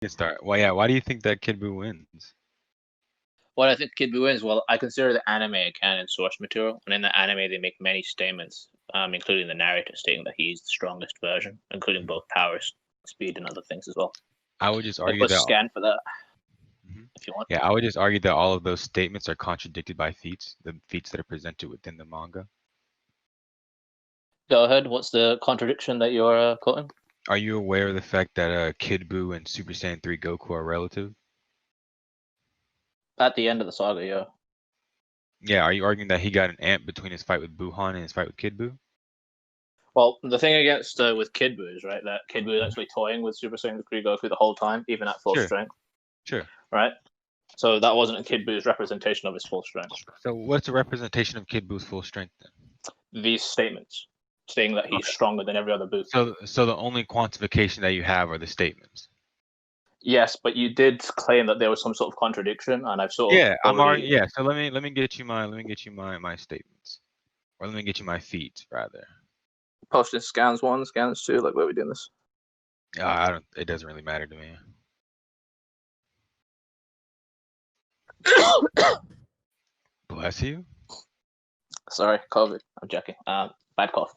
You can start. Well, yeah. Why do you think that Kid Buu wins? What I think Kid Buu is, well, I consider the anime a canon source material, and in the anime they make many statements, including the narrator stating that he's the strongest version, including both power, speed, and other things as well. I would just I argue put that. scan for that, if you want. Yeah, I would just argue that all of those statements are contradicted by feats, the feats that are presented within the manga. Go ahead. What's the contradiction that you're quoting? Are you aware of the fact that Kid Buu and Super Saiyan 3 Goku are relative? At the end of the saga, yeah. Yeah, are you arguing that he got an amp between his fight with Buuhan and his fight with Kid Buu? Well, the thing against with Kid Buu is, right, that Kid Buu is actually toying with Super Saiyan 3 Goku the whole time, even at full strength. Sure. Right? So that wasn't Kid Buu's representation of his full strength. So what's the representation of Kid Buu's full strength then? These statements, saying that he's stronger than every other Buu. So the only quantification that you have are the statements. Yes, but you did claim that there was some sort of contradiction, and I've sort of yeah. So let me get you my statements, or let me get you my feeds rather. Posting scans 1, scans 2. Like, where are we doing this? I don't. It doesn't really matter to me. Bless you. Sorry, COVID. I'm joking. Bad cough.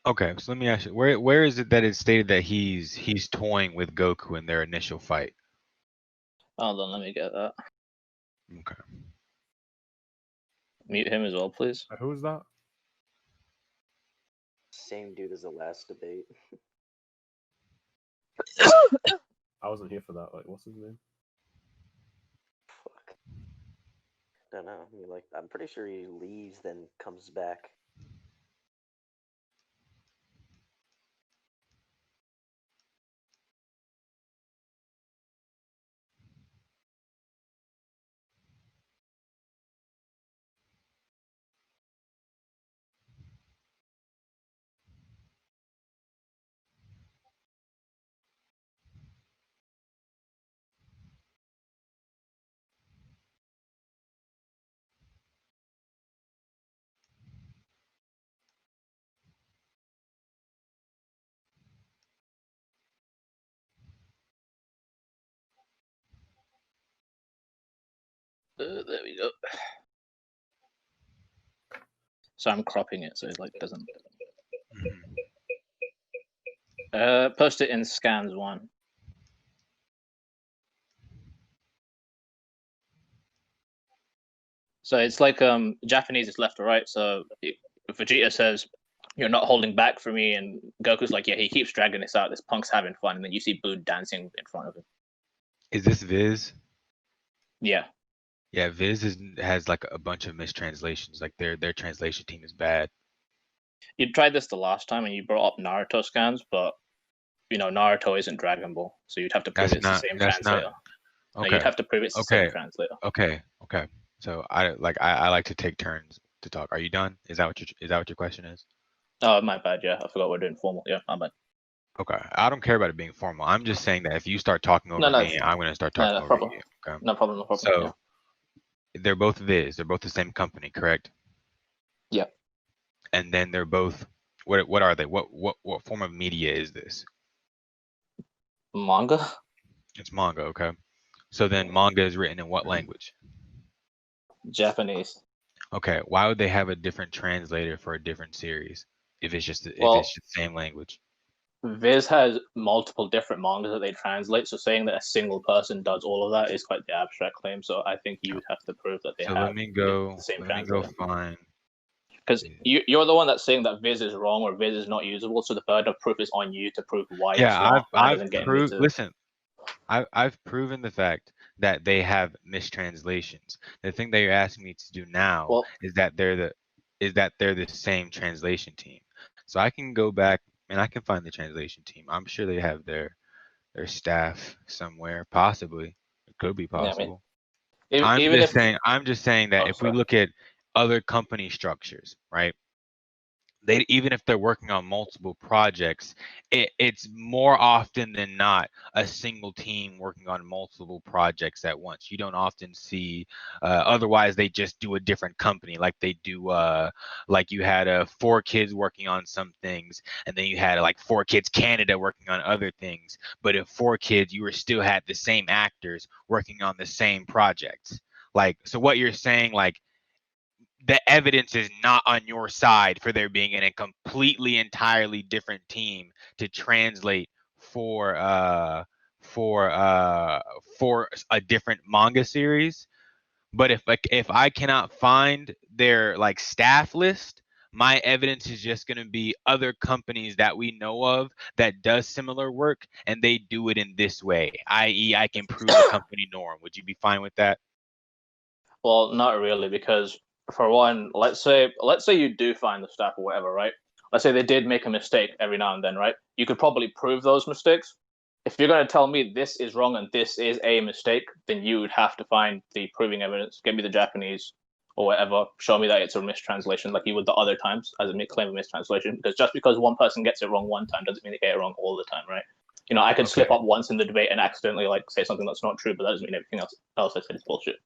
Okay, so let me ask you, where is it that it's stated that he's toying with Goku in their initial fight? Hold on, let me get that. Okay. Mute him as well, please. Who is that? Same dude as the last debate. I wasn't here for that. Like, what's his name? Fuck. Don't know. I mean, like, I'm pretty sure he leaves, then comes back. There we go. So I'm cropping it so it like doesn't. Post it in scans 1. So it's like Japanese is left or right. So Vegeta says, "You're not holding back for me," and Goku's like, "Yeah, he keeps dragging this out. This punk's having fun." And then you see Buu dancing in front of him. Is this Viz? Yeah. Yeah, Viz has like a bunch of mistranslations. Like their translation team is bad. You tried this the last time, and you brought up Naruto scans, but you know Naruto isn't Dragon Ball, so you'd have to prove it's the same translator. Okay. No, you'd have to prove it's the same translator. Okay. So I like to take turns to talk. Are you done? Is that what your question is? Oh, my bad. Yeah, I forgot we're doing formal. Yeah, my bad. Okay, I don't care about it being formal. I'm just saying that if you start talking over me, I'm going to start talking over you. Okay? No problem. So they're both Viz. They're both the same company, correct? Yeah. And then they're both. What are they? What form of media is this? Manga. It's manga. Okay. So then manga is written in what language? Japanese. Okay. Why would they have a different translator for a different series if it's just the same language? Viz has multiple different mangas that they translate, so saying that a single person does all of that is quite the abstract claim. So I think you would have to prove that they have the same translator. Let me go find. Because you're the one that's saying that Viz is wrong or Viz is not usable, so the burden of proof is on you to prove why it's wrong. I've proved. Listen, I've proven the fact that they have mistranslations. The thing that you're asking me to do now is that they're the same translation team. So I can go back and I can find the translation team. I'm sure they have their staff somewhere. Possibly, it could be possible. I'm just saying that if we look at other company structures, right? Even if they're working on multiple projects, it's more often than not a single team working on multiple projects at once. You don't often see, otherwise they just do a different company, like they do, like you had 4Kids working on some things, and then you had like 4Kids Canada working on other things. But if 4Kids, you were still had the same actors working on the same projects. Like, so what you're saying, like, the evidence is not on your side for there being a completely entirely different team to translate for for a different manga series. But if I cannot find their like staff list, my evidence is just going to be other companies that we know of that does similar work, and they do it in this way, i.e. I can prove a company norm. Would you be fine with that? Well, not really, because for one, let's say you do find the staff or whatever, right? Let's say they did make a mistake every now and then, right? You could probably prove those mistakes. If you're going to tell me this is wrong and this is a mistake, then you would have to find the proving evidence, give me the Japanese or whatever, show me that it's a mistranslation like you would the other times as a claim of mistranslation. Because just because one person gets it wrong one time doesn't mean they get it wrong all the time, right? You know, I could slip up once in the debate and accidentally like say something that's not true, but that doesn't mean everything else I said is bullshit.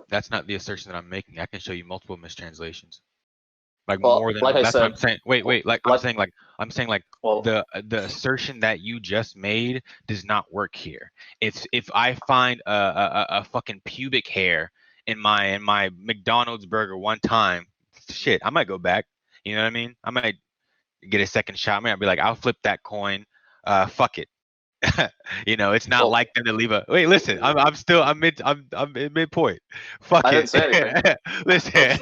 That's not the assertion that I'm making. I can show you multiple mistranslations. Like, well, more than like that's I said, what I'm saying. Wait. Like, I'm saying the assertion that you just made does not work here. If I find a fucking pubic hair in my McDonald's burger one time, shit, I might go back. You know what I mean? I might get a second shot. I might be like, I'll flip that coin. Fuck it. You know, it's not like them to leave a wait. Listen, I'm in midpoint. Fuck I it. didn't say anything. Listen,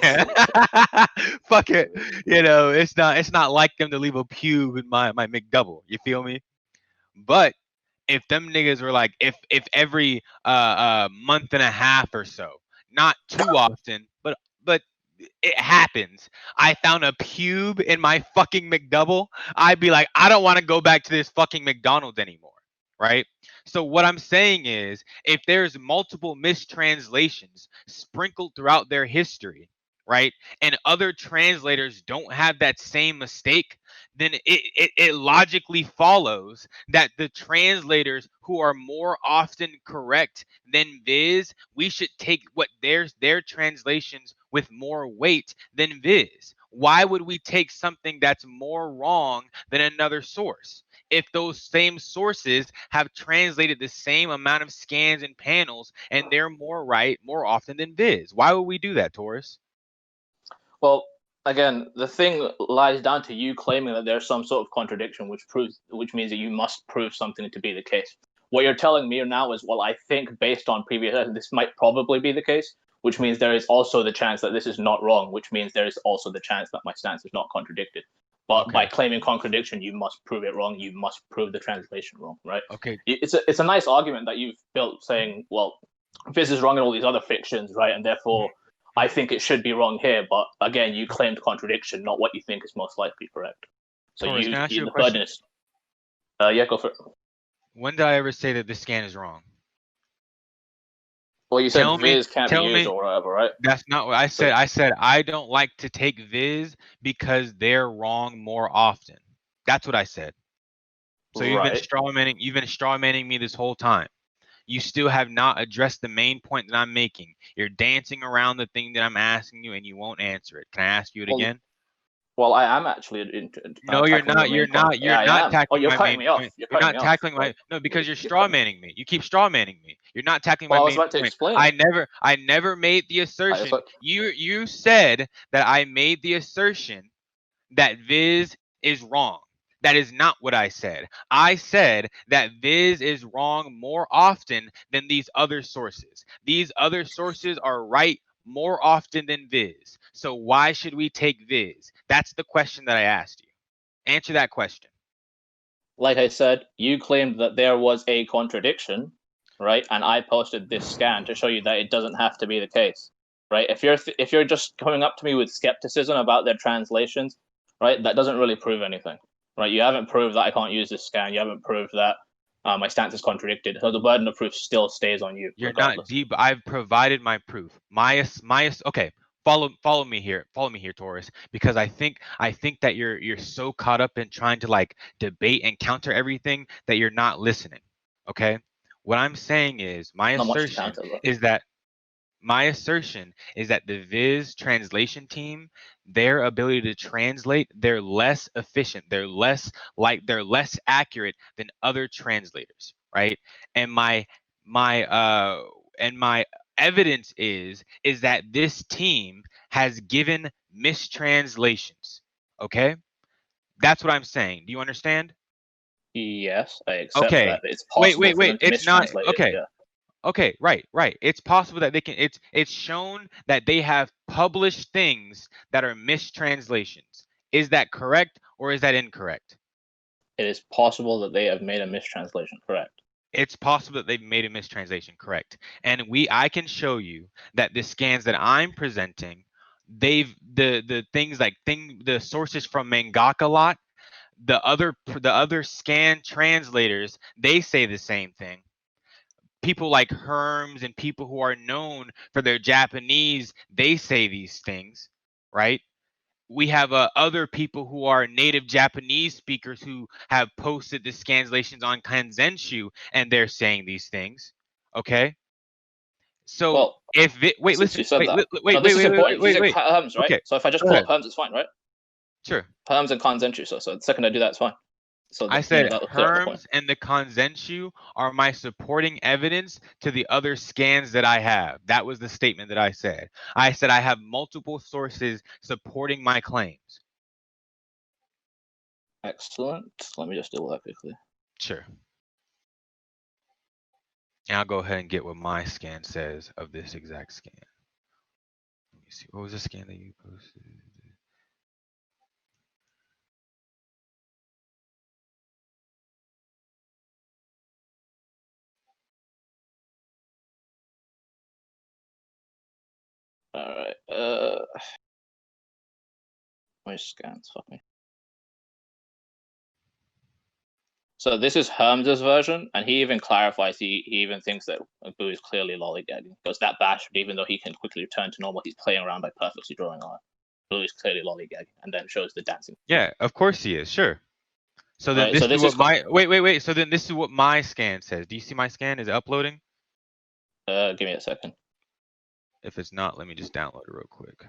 fuck it. You know, it's not like them to leave a pube in my McDouble. You feel me? But if them niggas were like, if every month and a half or so, not too often, but it happens, I found a pube in my fucking McDouble, I'd be like, I don't want to go back to this fucking McDonald's anymore. Right? So what I'm saying is, if there's multiple mistranslations sprinkled throughout their history, right, and other translators don't have that same mistake, then it logically follows that the translators who are more often correct than Viz, we should take what their translations with more weight than Viz. Why would we take something that's more wrong than another source if those same sources have translated the same amount of scans and panels and they're more right more often than Viz? Why would we do that, Torrus? Well, again, the thing lies down to you claiming that there's some sort of contradiction, which means that you must prove something to be the case. What you're telling me now is, well, I think based on previous, this might probably be the case, which means there is also the chance that this is not wrong, which means there is also the chance that my stance is not contradicted. But by claiming contradiction, you must prove it wrong. You must prove the translation wrong, right? Okay. It's a nice argument that you've built, saying, well, this is wrong in all these other fictions, right? And therefore, I think it should be wrong here. But again, you claimed contradiction, not what you think is most likely correct. So Torrus, you, can I ask you a the question? burden is. Yeah, go for it. When did I ever say that this scan is wrong? Well, you said Viz can't be used or whatever, right? That's not what I said. I said I don't like to take Viz because they're wrong more often. That's what I said. So you've been strawmanning me this whole time. You still have not addressed the main point that I'm making. You're dancing around the thing that I'm asking you, and you won't answer it. Can I ask you it again? Well, I am actually. No, you're not. You're not. You're not tackling you're my cutting main me off. point. You're not tackling my. No, because you're strawmanning me. You keep strawmanning me. You're not tackling my I was main about to point. explain. I never made the assertion. You said that I made the assertion that Viz is wrong. That is not what I said. I said that Viz is wrong more often than these other sources. These other sources are right more often than Viz. So why should we take Viz? That's the question that I asked you. Answer that question. Like I said, you claimed that there was a contradiction, right? And I posted this scan to show you that it doesn't have to be the case, right? If you're just coming up to me with skepticism about their translations, right, that doesn't really prove anything, right? You haven't proved that I can't use this scan. You haven't proved that my stance is contradicted. So the burden of proof still stays on you. You're regardless. not deep. I've provided my proof. Okay. Follow me here. Follow me here, Torrus, because I think that you're so caught up in trying to like debate and counter everything that you're not listening. Okay? What I'm saying is my assertion is that the Viz translation team, their ability to translate, they're less efficient. They're less accurate than other translators, right? And my evidence is that this team has given mistranslations. Okay? That's what I'm saying. Do you understand? Yes, I accept that. It's possible for them to it's not mistranslate it, okay. yeah. Okay, right. It's possible that they can. It's shown that they have published things that are mistranslations. Is that correct or is that incorrect? It is possible that they have made a mistranslation. Correct. It's possible that they've made a mistranslation. Correct. And I can show you that the scans that I'm presenting, they've the things like the sources from Mangaka lot, the other scan translators, they say the same thing. People like Herms and people who are known for their Japanese, they say these things, right? We have other people who are native Japanese speakers who have posted the scanslations on Kanzenshu, and they're saying these things. Okay. So well, if it, wait, listen, listen, wait, this is important. wait. Herms, right? Okay. So if I just pull up Herms, it's fine, right? Sure. Herms and Kanzenshu. So the second I do that, it's fine. So I said Herms and the Kanzenshu are my supporting evidence to the other scans that I have. That was the statement that I said. I said I have multiple sources supporting my claims. Excellent. Let me just do that quickly. Sure. And I'll go ahead and get what my scan says of this exact scan. Let me see. What was the scan that you posted? All right. My scans. Fuck me. So this is Herms's version, and he even clarifies. He even thinks that Boo is clearly lollygagging, because that bastard, even though he can quickly return to normal, he's playing around by perfectly drawing art. Boo is clearly lollygagging, and then shows the dancing. Yeah, of course he is. Sure. So then this is what my wait. So then this is what my scan says. Do you see my scan? Is it uploading? Give me a second. If it's not, let me just download it real quick.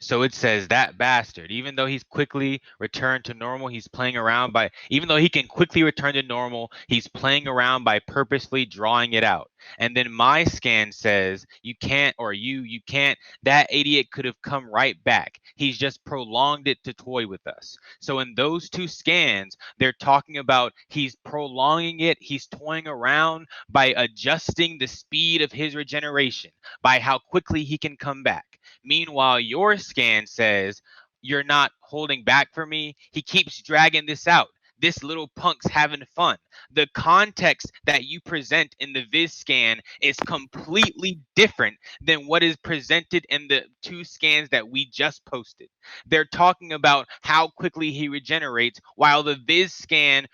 So it says that bastard, even though he's quickly returned to normal, he's playing around by, even though he can quickly return to normal, he's playing around by purposely drawing it out. And then my scan says you can't, or you can't, that idiot could have come right back. He's just prolonged it to toy with us. So in those two scans, they're talking about he's prolonging it, he's toying around by adjusting the speed of his regeneration, by how quickly he can come back. Meanwhile, your scan says you're not holding back for me. He keeps dragging this out. This little punk's having fun. The context that you present in the Viz scan is completely different than what is presented in the two scans that we just posted. They're talking about how quickly he regenerates, while the Viz scan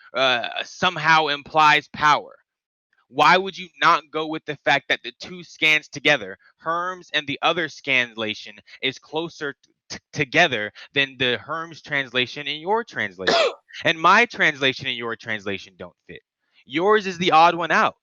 somehow implies power. Why would you not go with the fact that the two scans together, Herms and the other scanlation, is closer together than the Herms translation and your translation? And my translation and your translation don't fit. Yours is the odd one out.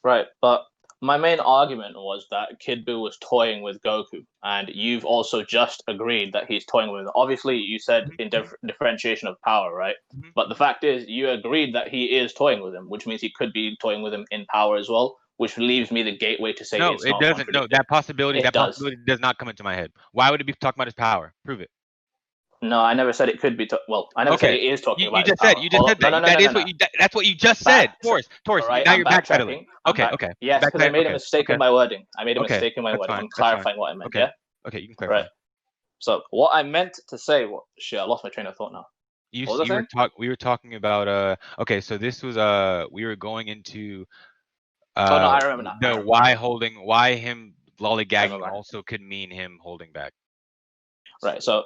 Right, but my main argument was that Kid Buu was toying with Goku, and you've also just agreed that he's toying with him. Obviously, you said in differentiation of power, right? But the fact is, you agreed that he is toying with him, which means he could be toying with him in power as well, which leaves me the gateway to say no, it's it not doesn't. No, that possibility does not come into my head. Why would it be talking about his power? Prove it. No, I never said it could be. Well, I never said it is talking about. You just said that. That's what you just said. Torrus. Right, now you're backpedaling. Okay. Yes, because I made a mistake in my wording. I made a mistake in my wording. I'm clarifying what I meant. Yeah. Okay, you can clarify. Right. So what I meant to say. Shit, I lost my train of thought now. We were talking about. Okay, so this was we were going into. I remember now. Why him lollygagging also could mean him holding back. Right. So,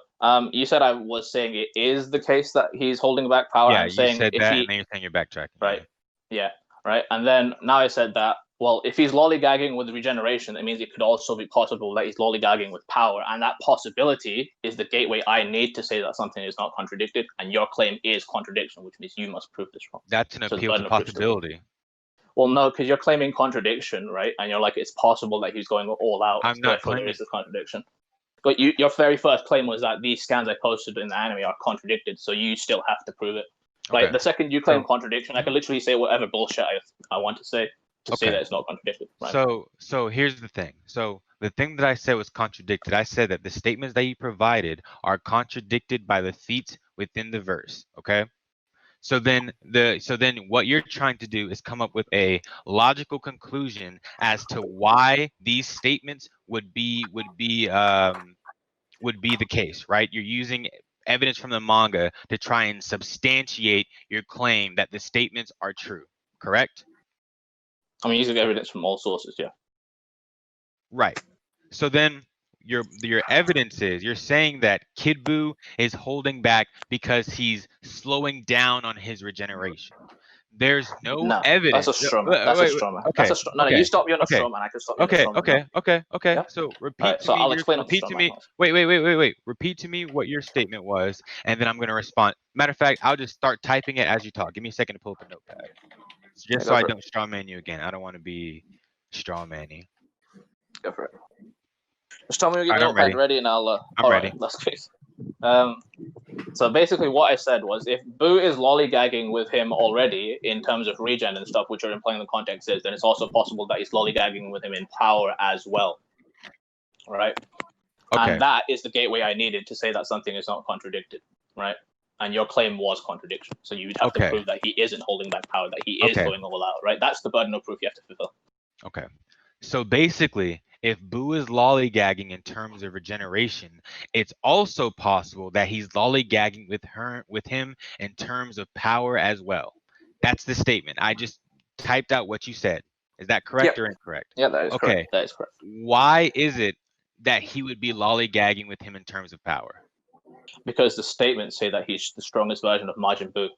you said I was saying it is the case that he's holding back power. Yeah, I'm you saying said if that, he, and then you're saying you're backtracking. right? Yeah. Right. And then now I said that. Well, if he's lollygagging with regeneration, that means it could also be possible that he's lollygagging with power, and that possibility is the gateway I need to say that something is not contradicted, and your claim is contradiction, which means you must prove this wrong. That's an appeal to possibility. Well, no, because you're claiming contradiction, right? And you're like, it's possible that he's going all out. I'm not therefore claiming. There is a contradiction. But your very first claim was that these scans I posted in the anime are contradicted, so you still have to prove it. Like, Okay. the second you claim contradiction, I can literally say whatever bullshit I want to say say that it's not contradicted. Right? So here's the thing. So the thing that I said was contradicted. I said that the statements that you provided are contradicted by the feats within the verse. Okay. So then what you're trying to do is come up with a logical conclusion as to why these statements would be the case, right? You're using evidence from the manga to try and substantiate your claim that the statements are true, correct? I'm using evidence from all sources, yeah. Right. So then your evidence is you're saying that Kid Buu is holding back because he's slowing down on his regeneration. There's no evidence. That's a straw man. That's a straw man. Okay. No, you stop being a straw man. I can stop being a straw man. Okay. Yeah? So repeat to me. I'll explain repeat to me. Wait. Repeat to me what your statement was, and then I'm gonna respond. Matter of fact, I'll just start typing it as you talk. Give me a second to pull up a notepad, just so I don't straw man you again. I don't want to be straw manny. Go for it. Just tell me when you get the notepad ready, and I'll. I'm ready. Right, that's great. So basically, what I said was, if Buu is lollygagging with him already in terms of regen and stuff, which are implying the context is, then it's also possible that he's lollygagging with him in power as well. Right. Okay. And that is the gateway I needed to say that something is not contradicted. Right. And your claim was contradiction, so you would have to prove that he isn't holding back power, that he is going all out. Right. That's the burden of proof you have to fulfill. Okay. So basically, if Buu is lollygagging in terms of regeneration, it's also possible that he's lollygagging with him in terms of power as well. That's the statement. I just typed out what you said. Is that correct or incorrect? Yeah, that is correct. That is correct. Why is it that he would be lollygagging with him in terms of power? Because the statements say that he's the strongest version of Majin Buu.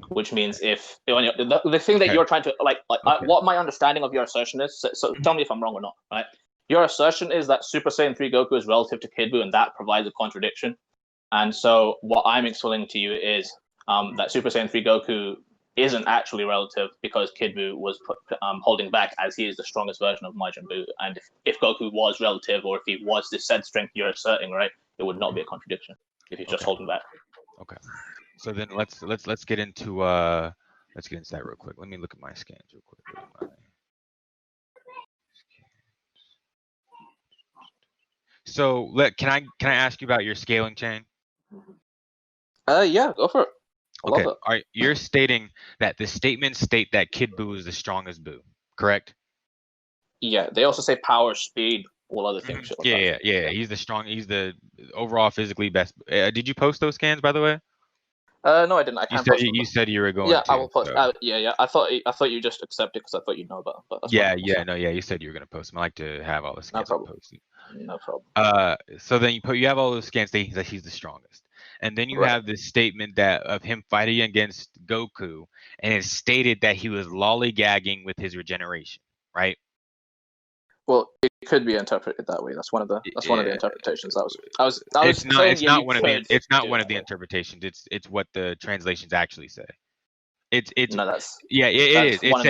Which means if the thing that you're trying to what my understanding of your assertion is, so tell me if I'm wrong or not, right? Your assertion is that Super Saiyan 3 Goku is relative to Kid Buu, and that provides a contradiction. And so what I'm explaining to you is that Super Saiyan 3 Goku isn't actually relative because Kid Buu was holding back, as he is the strongest version of Majin Buu. And if Goku was relative, or if he was this said strength you're asserting, right, it would not be a contradiction if he's just holding back. Okay. So then let's get into that real quick. Let me look at my scans real quick. So can I ask you about your scaling chain? Yeah, go for it. Okay. All right. You're stating that the statements state that Kid Buu is the strongest Buu, correct? Yeah. They also say power, speed, all other things. Yeah. He's the overall physically best. Did you post those scans, by the way? No, I didn't. I can't post them. You said you were going to. I will post. Yeah. I thought you just accepted because I thought you'd know about it. But you said you were going to post them. I like to have all the scans posted. No problem. So then you have all those scans stating that he's the strongest, and then you have this statement that of him fighting against Goku, and it's stated that he was lollygagging with his regeneration, right? Well, it could be interpreted that way. That's one of the interpretations. It's not one of the interpretations. It's what the translations actually say. It is. It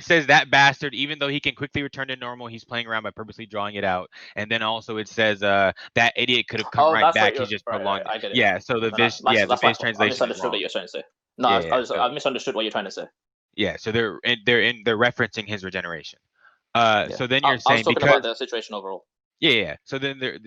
says that bastard, even though he can quickly return to normal, he's playing around by purposely drawing it out. And then also it says that idiot could have come right back. He's just prolonged. I get it. Yeah. So the Viz translation. I misunderstood what you're trying to say. No, I misunderstood what you're trying to say. Yeah. So they're referencing his regeneration. So then you're saying I was talking about the situation overall. Yeah. So then you're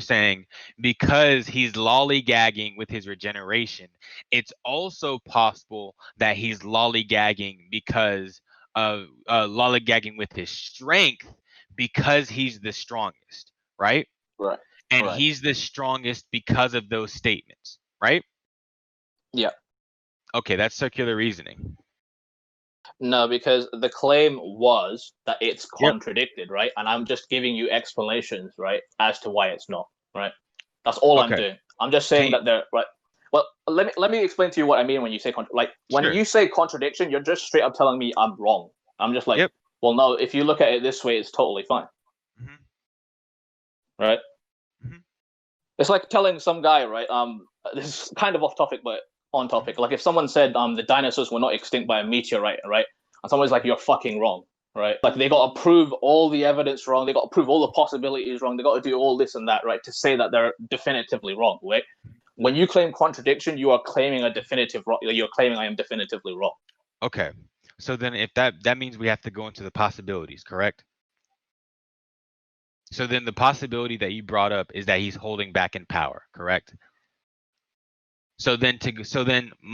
saying because he's lollygagging with his regeneration, it's also possible that he's lollygagging because of lollygagging with his strength because he's the strongest, right? Right. And he's the strongest because of those statements, right? Yeah. Okay, that's circular reasoning. No, because the claim was that it's contradicted, right? And I'm just giving you explanations, right, as to why it's not, right? That's all I'm doing. I'm just saying that they're right. Well, let me explain to you what I mean when you say when you say contradiction, you're just straight up telling me I'm wrong. I'm just like, well, no. If you look at it this way, it's totally fine, right? It's like telling some guy, right? This is kind of off topic, but on topic. Like if someone said the dinosaurs were not extinct by a meteorite, right? And someone's like, you're fucking wrong, right? Like they got to prove all the evidence wrong. They got to prove all the possibilities wrong. They got to do all this and that, right? To say that they're definitively wrong, right? When you claim contradiction, you are claiming a definitive wrong. You're claiming I am definitively wrong. Okay. So then if that means we have to go into the possibilities, correct? So then the possibility that you brought up is that he's holding back in power, correct? So then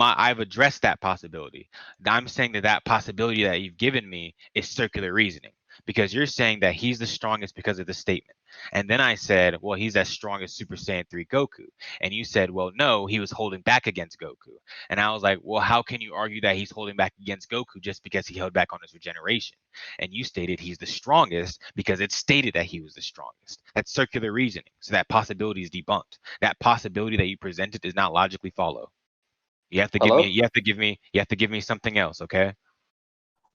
I've addressed that possibility. I'm saying that possibility that you've given me is circular reasoning, because you're saying that he's the strongest because of the statement. And then I said, well, he's as strong as Super Saiyan 3 Goku. And you said, well, no, he was holding back against Goku. And I was like, well, how can you argue that he's holding back against Goku just because he held back on his regeneration? And you stated he's the strongest because it stated that he was the strongest. That's circular reasoning. So that possibility is debunked. That possibility that you presented does not logically follow. You have to give me something else, okay?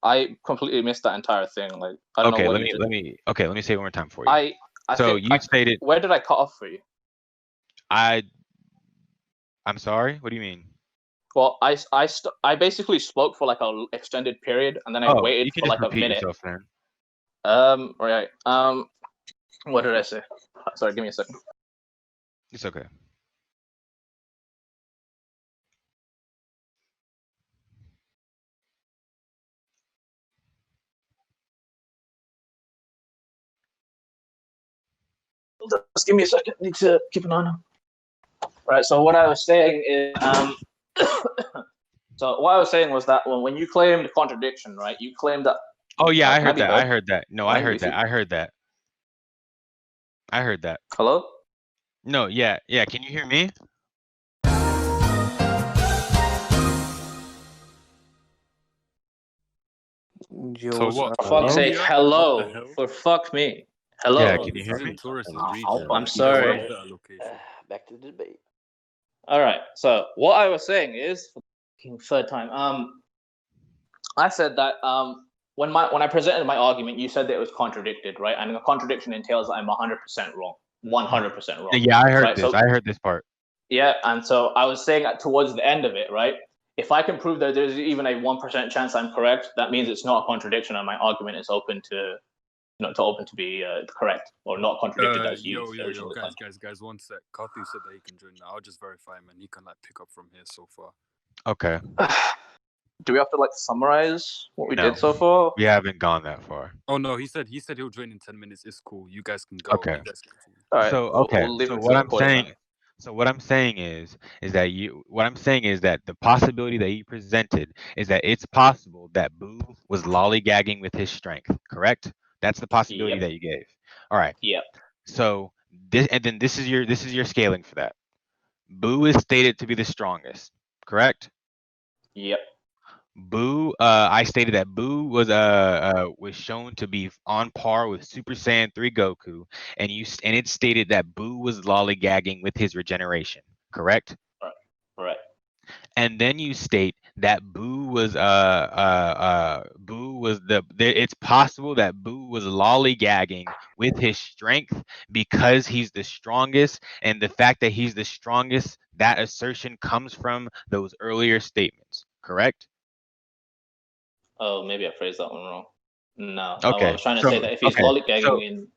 I completely missed that entire thing. Like I don't know what let me say it one more time for you. You stated. Where did I cut off for you? I'm sorry. What do you mean? Well, I basically spoke for like an extended period, and then I waited for like a minute. Yourself, man. Right. What did I say? Sorry, give me a second. It's okay. Just give me a second. I need to keep an eye on him. Right. So what I was saying is, so what I was saying was that when you claimed contradiction, right? You claimed that. Oh yeah, I heard that. I heard that. No, I heard that. I heard that. I heard that. Hello? No, yeah. Can you hear me? So what? For fuck's sake, hello. For fuck me. Hello. Yeah, can you hear me? I'm sorry. Back to the debate. All right. So what I was saying is, for the third time, I said that when I presented my argument, you said that it was contradicted, right? And the contradiction entails that I'm 100% wrong, 100% wrong. Yeah, I heard this. So, I heard this part. Yeah, and so I was saying that towards the end of it, right? If I can prove that there's even a 1% chance I'm correct, that means it's not a contradiction, and my argument is open to be correct or not contradicted as you. Guys, one sec. Kathu said that he can join now. I'll just verify him, and he can pick up from here so far. Okay. Do we have to summarize what we did so far? We haven't gone that far. Oh no, he said he'll join in 10 minutes. It's cool. You guys can go. Okay. All right. So what I'm saying is that the possibility that you presented is that it's possible that Boo was lollygagging with his strength, correct? That's the possibility that you gave. All right. Yep. So this is your scaling for that. Boo is stated to be the strongest, correct? Yep. Boo, I stated that Boo was shown to be on par with Super Saiyan 3 Goku, and it stated that Boo was lollygagging with his regeneration, correct? Right. And then you state that it's possible that Boo was lollygagging with his strength because he's the strongest, and the fact that he's the strongest, that assertion comes from those earlier statements, correct? Oh, maybe I phrased that one wrong. No. Okay. I was trying to say that if he's lollygagging in.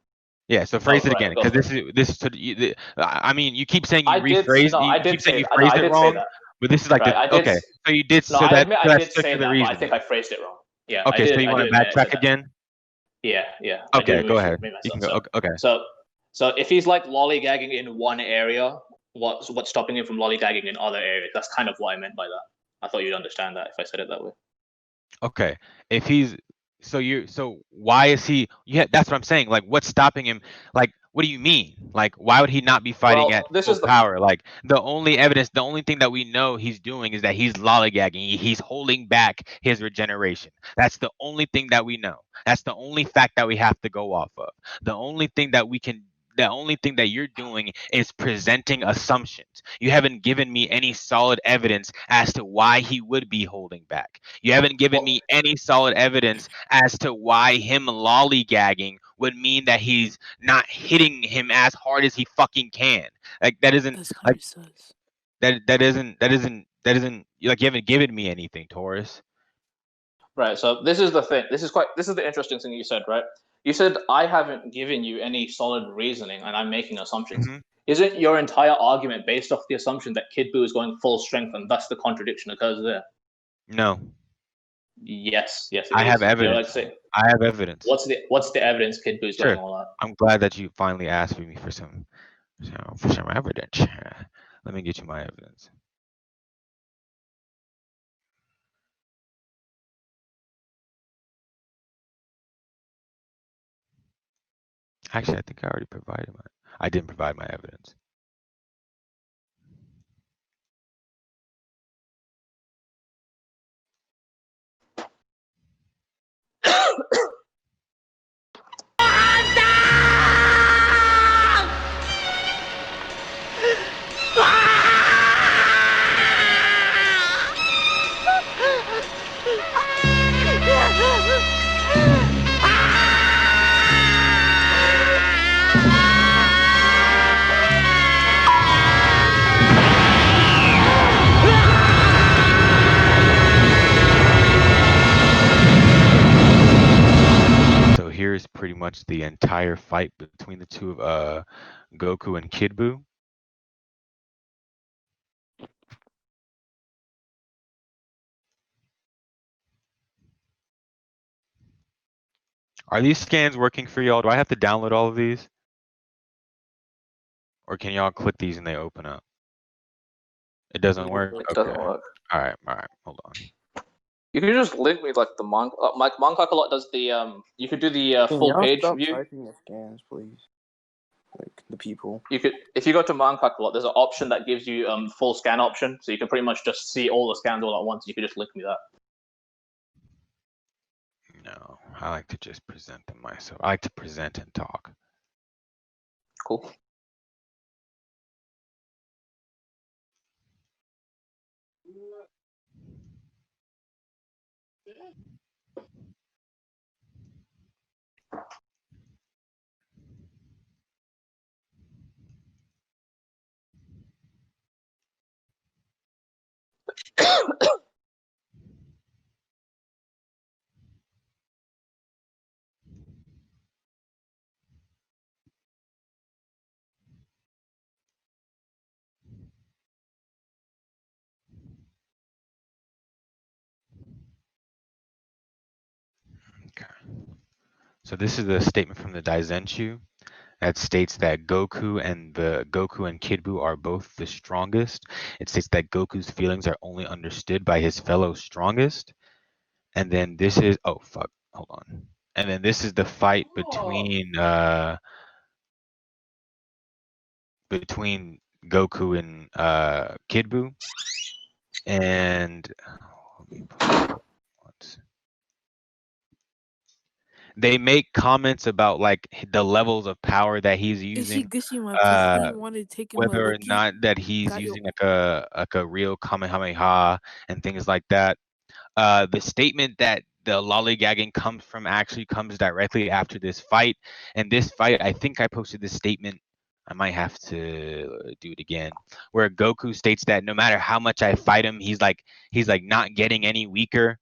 Yeah, so phrase it again, because this is. I mean, you keep saying you rephrased. I did say it wrong, that. but this is like okay. So you did. No, so I admit I did say that, the but I think I phrased it wrong. Yeah. Okay, so you want to backtrack again? Yeah. Okay, go ahead. You can go. Okay. So if he's lollygagging in one area, what's stopping him from lollygagging in other areas? That's kind of what I meant by that. I thought you'd understand that if I said it that way. Okay, if he's so why is he? Yeah, that's what I'm saying. What's stopping him? What do you mean? Like, why would he not be fighting at full power? Like, the only evidence, the only thing that we know he's doing is that he's lollygagging. He's holding back his regeneration. That's the only thing that we know. That's the only fact that we have to go off of. The only thing that you're doing is presenting assumptions. You haven't given me any solid evidence as to why he would be holding back. You haven't given me any solid evidence as to why him lollygagging would mean that he's not hitting him as hard as he fucking can. Like, that isn't like that isn't like, you haven't given me anything, Torrus. Right. So this is the thing. This is the interesting thing you said, right? You said I haven't given you any solid reasoning and I'm making assumptions. Mm-hmm. Isn't your entire argument based off the assumption that Kid Buu is going full strength and thus the contradiction occurs there? No. Yes, I have evidence. I have evidence. What's the evidence Kid Buu is going all that? I'm glad that you finally asked me for some evidence. Let me get you my evidence. Actually, I think I already provided I didn't provide my evidence. Here's pretty much the entire fight between the two of Goku and Kid Buu. Are these scans working for y'all? Do I have to download all of these? Or can y'all click these and they open up? It doesn't work? It doesn't work. Alright, hold on. You can just link me like the manga. Like Monkakalot does the you could do the full page stop view. Typing the scans, please. Like the people. You could, if you go to Monkakalot, there's an option that gives you full scan option, so you can pretty much just see all the scans all at once. You could just link me that. No, I like to just present them myself. I like to present and talk. Cool. Okay. So this is the statement from the Daizenshuu that states that Goku and Kid Buu are both the strongest. It states that Goku's feelings are only understood by his fellow strongest. And then this is hold on. And then this is the fight between Goku and Kid Buu. And they make comments about like the levels of power that he's using, whether or not that he's using like a real Kamehameha and things like that. The statement that the lollygagging comes directly after this fight. And this fight, I think I posted this statement. I might have to do it again, where Goku states that no matter how much I fight him, he's like not getting any weaker.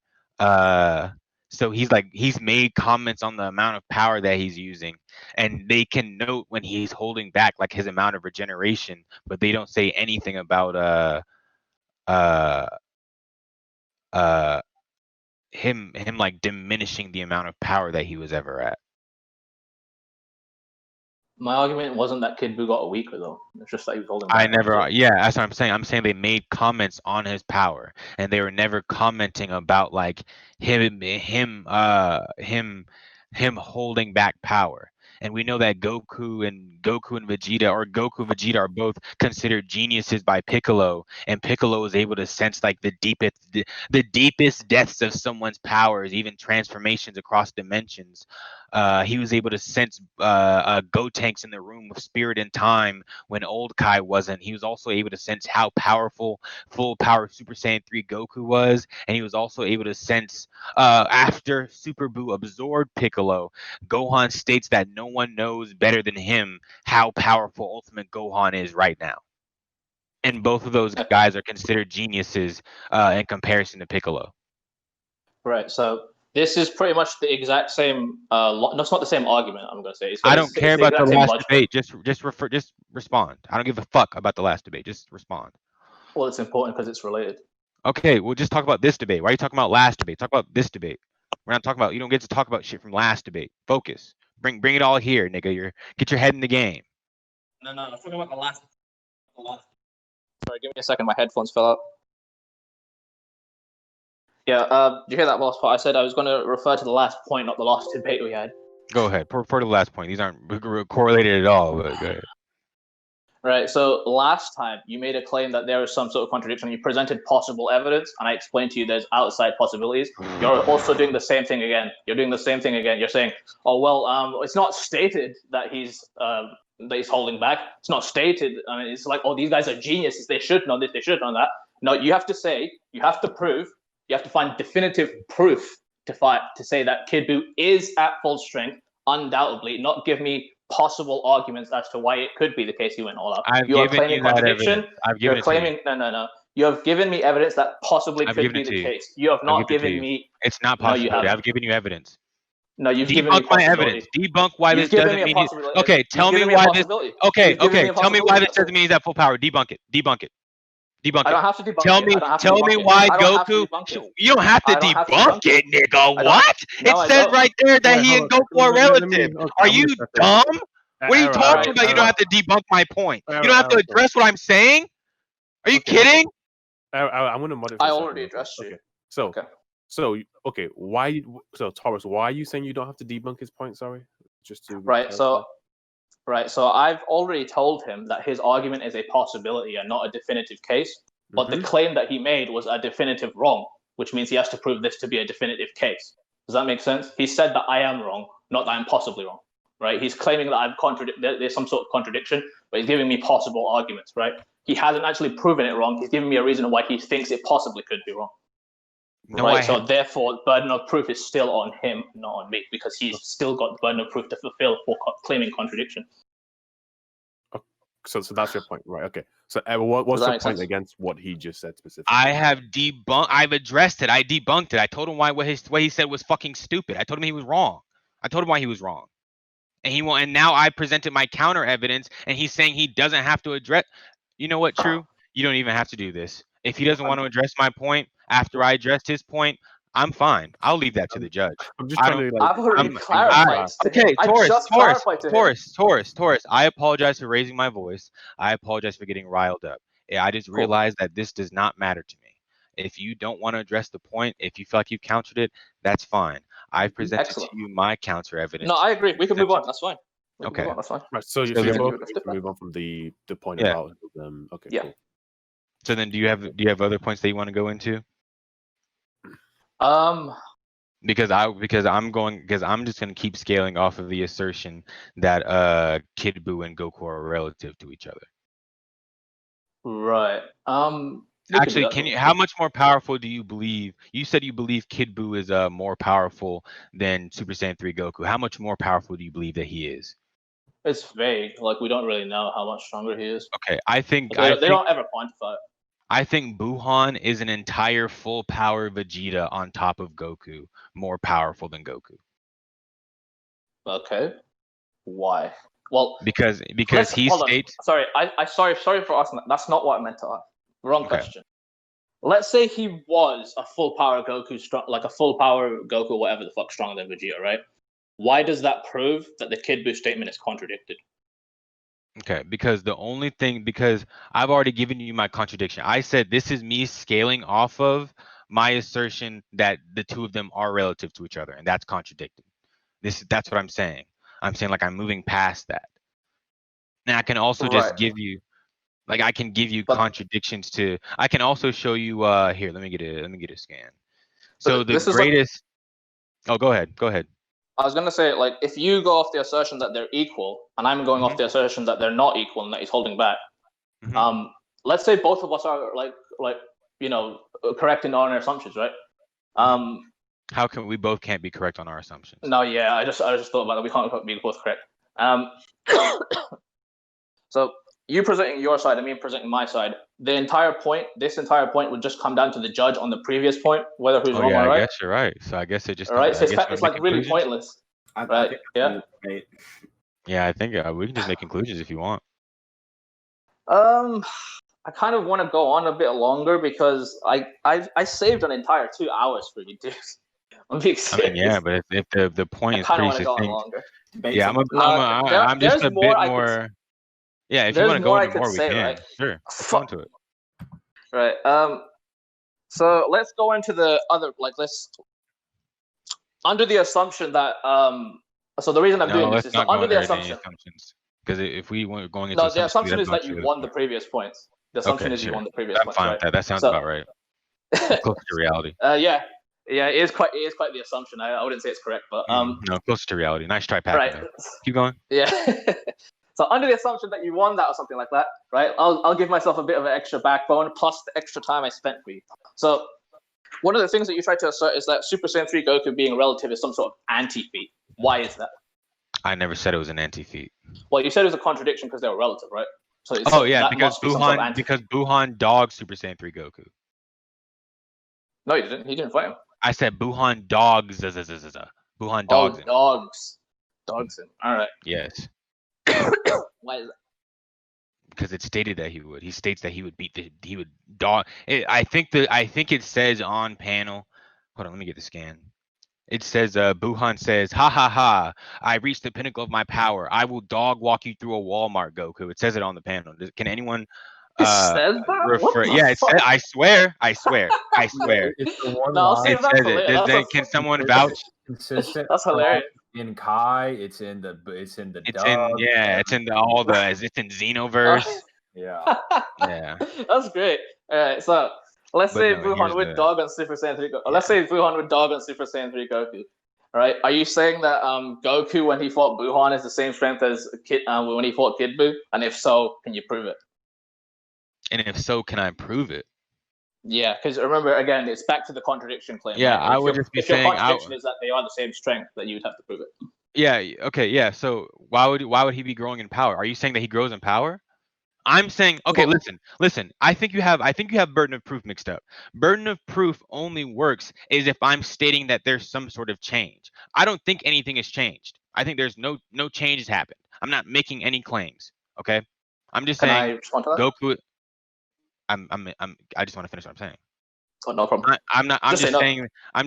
So he's made comments on the amount of power that he's using, and they can note when he's holding back like his amount of regeneration, but they don't say anything about him like diminishing the amount of power that he was ever at. My argument wasn't that Kid Buu got weaker though. It's just that he was holding back. That's what I'm saying. I'm saying they made comments on his power, and they were never commenting about like him holding back power. And we know that Goku and Vegeta, or Goku and Vegeta, are both considered geniuses by Piccolo, and Piccolo is able to sense like the deepest depths of someone's powers, even transformations across dimensions. He was able to sense Gotenks in the room with spirit and time when old Kai wasn't. He was also able to sense how powerful full power Super Saiyan 3 Goku was, and he was also able to sense after Super Buu absorbed Piccolo, Gohan states that no one knows better than him how powerful Ultimate Gohan is right now. And both of those guys are considered geniuses in comparison to Piccolo. Right, so this is pretty much the exact same. No, it's not the same argument. I'm gonna say. I don't care about the last debate. Just respond. I don't give a fuck about the last debate. Just respond. Well, it's important because it's related. Okay, we'll just talk about this debate. Why are you talking about last debate? Talk about this debate. We're not talking about. You don't get to talk about shit from last debate. Focus. Bring it all here, nigga. Get your head in the game. No. I'm talking about the last. Sorry, give me a second. My headphones fell out. Yeah, did you hear that last part? I said I was going to refer to the last point, not the last debate we had. Go ahead. For the last point. These aren't correlated at all, but go ahead. Right, so last time you made a claim that there was some sort of contradiction. You presented possible evidence, and I explained to you there's outside possibilities. You're also doing the same thing again. You're saying, oh, well, it's not stated that he's holding back. It's not stated. I mean, it's like, oh, these guys are geniuses. They should know this. They should know that. No, you have to find definitive proof to say that Kid Buu is at full strength, undoubtedly, not give me possible arguments as to why it could be the case he went all out. You are claiming contradiction. You're claiming no. You have given me evidence that possibly could be the case. You have not given me. It's not possible. I've given you evidence. No, you've given me my evidence. Debunk why this doesn't mean he's okay. Tell me why this. Okay. Tell me why this doesn't mean he's at full power. Debunk it. I don't have to debunk it. Tell me why Goku. You don't have to debunk it, nigga. What? It said right there that he and Goku are relative. Are you dumb? What are you talking about? You don't have to debunk my point. You don't have to address what I'm saying. Are you kidding? I'm gonna modify. I already addressed you. Okay. Why? So Torrus, why are you saying you don't have to debunk his point? Sorry, just to Right, so I've already told him that his argument is a possibility and not a definitive case, but the claim that he made was a definitive wrong, which means he has to prove this to be a definitive case. Does that make sense? He said that I am wrong, not that I'm possibly wrong, right? He's claiming that there's some sort of contradiction, but he's giving me possible arguments, right? He hasn't actually proven it wrong. He's giving me a reason why he thinks it possibly could be wrong. So therefore, burden of proof is still on him, not on me, because he's still got the burden of proof to fulfill for claiming contradiction. So that's your point, right? Okay. So what's your point against what he just said specifically? I've addressed it. I debunked it. I told him why what he said was fucking stupid. I told him he was wrong. I told him why he was wrong. And now I presented my counter evidence, and he's saying he doesn't have to address. You know what, True? You don't even have to do this. If he doesn't want to address my point after I addressed his point, I'm fine. I'll leave that to the judge. I'm just trying to I've already clarified. Okay, Torrus. I apologize for raising my voice. I apologize for getting riled up. I just realized that this does not matter to me. If you don't want to address the point, if you feel like you countered it, that's fine. I presented to you my counter evidence. No, I agree. We can move on. That's fine. Okay. That's fine. Right. So you move on from the point about them. Okay. Yeah. Cool. So then, do you have other points that you want to go into? Because I'm just gonna keep scaling off of the assertion that Kid Buu and Goku are relative to each other. Right. Actually, how much more powerful do you believe? You said you believe Kid Buu is more powerful than Super Saiyan 3 Goku. How much more powerful do you believe that he is? It's vague. Like, we don't really know how much stronger he is. Okay, I think they don't ever quantify it. I think Buuhan is an entire full power Vegeta on top of Goku, more powerful than Goku. Okay. Why? Well, because he states. Sorry, sorry for asking that. That's not what I meant to ask. Wrong question. Let's say he was a full power Goku, like a full power Goku, whatever the fuck, stronger than Vegeta, right? Why does that prove that the Kid Buu statement is contradicted? Okay, because I've already given you my contradiction. I said this is me scaling off of my assertion that the two of them are relative to each other, and that's contradicting. That's what I'm saying. I'm saying like I'm moving past that. And I can also just give you, like I can give you contradictions to. I can also show you. Here, let me get a scan. So the greatest. Oh, go ahead. Go ahead. I was gonna say, like, if you go off the assertion that they're equal, and I'm going off the assertion that they're not equal and that he's holding back, let's say both of us are like correct in our assumptions, right? How can we both can't be correct on our assumptions? No, yeah, I just thought about that. We can't be both correct. So you presenting your side and me presenting my side. This entire point would just come down to the judge on the previous point, whether who's wrong or right. I guess you're right. So I guess it just. Right. So it's like really pointless. Right. Yeah. Yeah, I think we can just make conclusions if you want. I kind of want to go on a bit longer because I saved an entire 2 hours for you, dude. I'm being serious. I mean, yeah, but if the point is pretty succinct, yeah, I'm just a bit more. Yeah, if you want to go into more, we can. Right? Sure, let's go into it. Right. So let's go into the other. Under the assumption that So the reason I'm doing this is under the assumption. Because if we were going into the assumption is that you won the previous points. The assumption is you won the previous points. I'm fine with that. That sounds about right. Close to reality. Yeah, it is quite the assumption. I wouldn't say it's correct, but no, close to reality. Nice try, Pat. Right. Keep going. Yeah. So under the assumption that you won that or something like that, right? I'll give myself a bit of an extra backbone plus the extra time I spent for you. So one of the things that you tried to assert is that Super Saiyan 3 Goku being relative is some sort of anti-feat. Why is that? I never said it was an anti-feat. Well, you said it was a contradiction because they were relative, right? So because Buuhan dogged Super Saiyan 3 Goku. No, he didn't. He didn't fight him. I said Buuhan dogs. Buuhan dogs him. Dogs him. All right. Yes. Why is that? Because it stated that he would. He states that he would dog. I think it says on panel. Hold on, let me get the scan. It says Buuhan says, "Ha ha ha! I reached the pinnacle of my power. I will dog walk you through a Walmart, Goku." It says it on the panel. Can anyone? It says that? Refer? Yeah, it says. I swear. It's the one line. It says it. Can someone vouch? Consistent. That's hilarious. In Kai, it's in the it's in all the it's in Xenoverse. Yeah. That's great. All right, so let's say Buuhan would dog on Super Saiyan 3 Goku. Let's say Buuhan would dog on Super Saiyan 3 Goku. All right, are you saying that Goku when he fought Buuhan is the same strength as when he fought Kid Buu? And if so, can you prove it? And if so, can I prove it? Yeah, because remember, again, it's back to the contradiction claim. Yeah, right? I would just be saying. Your contradiction is that they are the same strength, that you would have to prove it. Yeah. Okay. Yeah. So why would he be growing in power? Are you saying that he grows in power? I'm saying. Okay. Listen. I think you have burden of proof mixed up. Burden of proof only works is if I'm stating that there's some sort of change. I don't think anything has changed. I think there's no change has happened. I'm not making any claims. Okay. I'm just saying. Can I respond to that? Goku. I just want to finish what I'm saying. Oh, no problem. I'm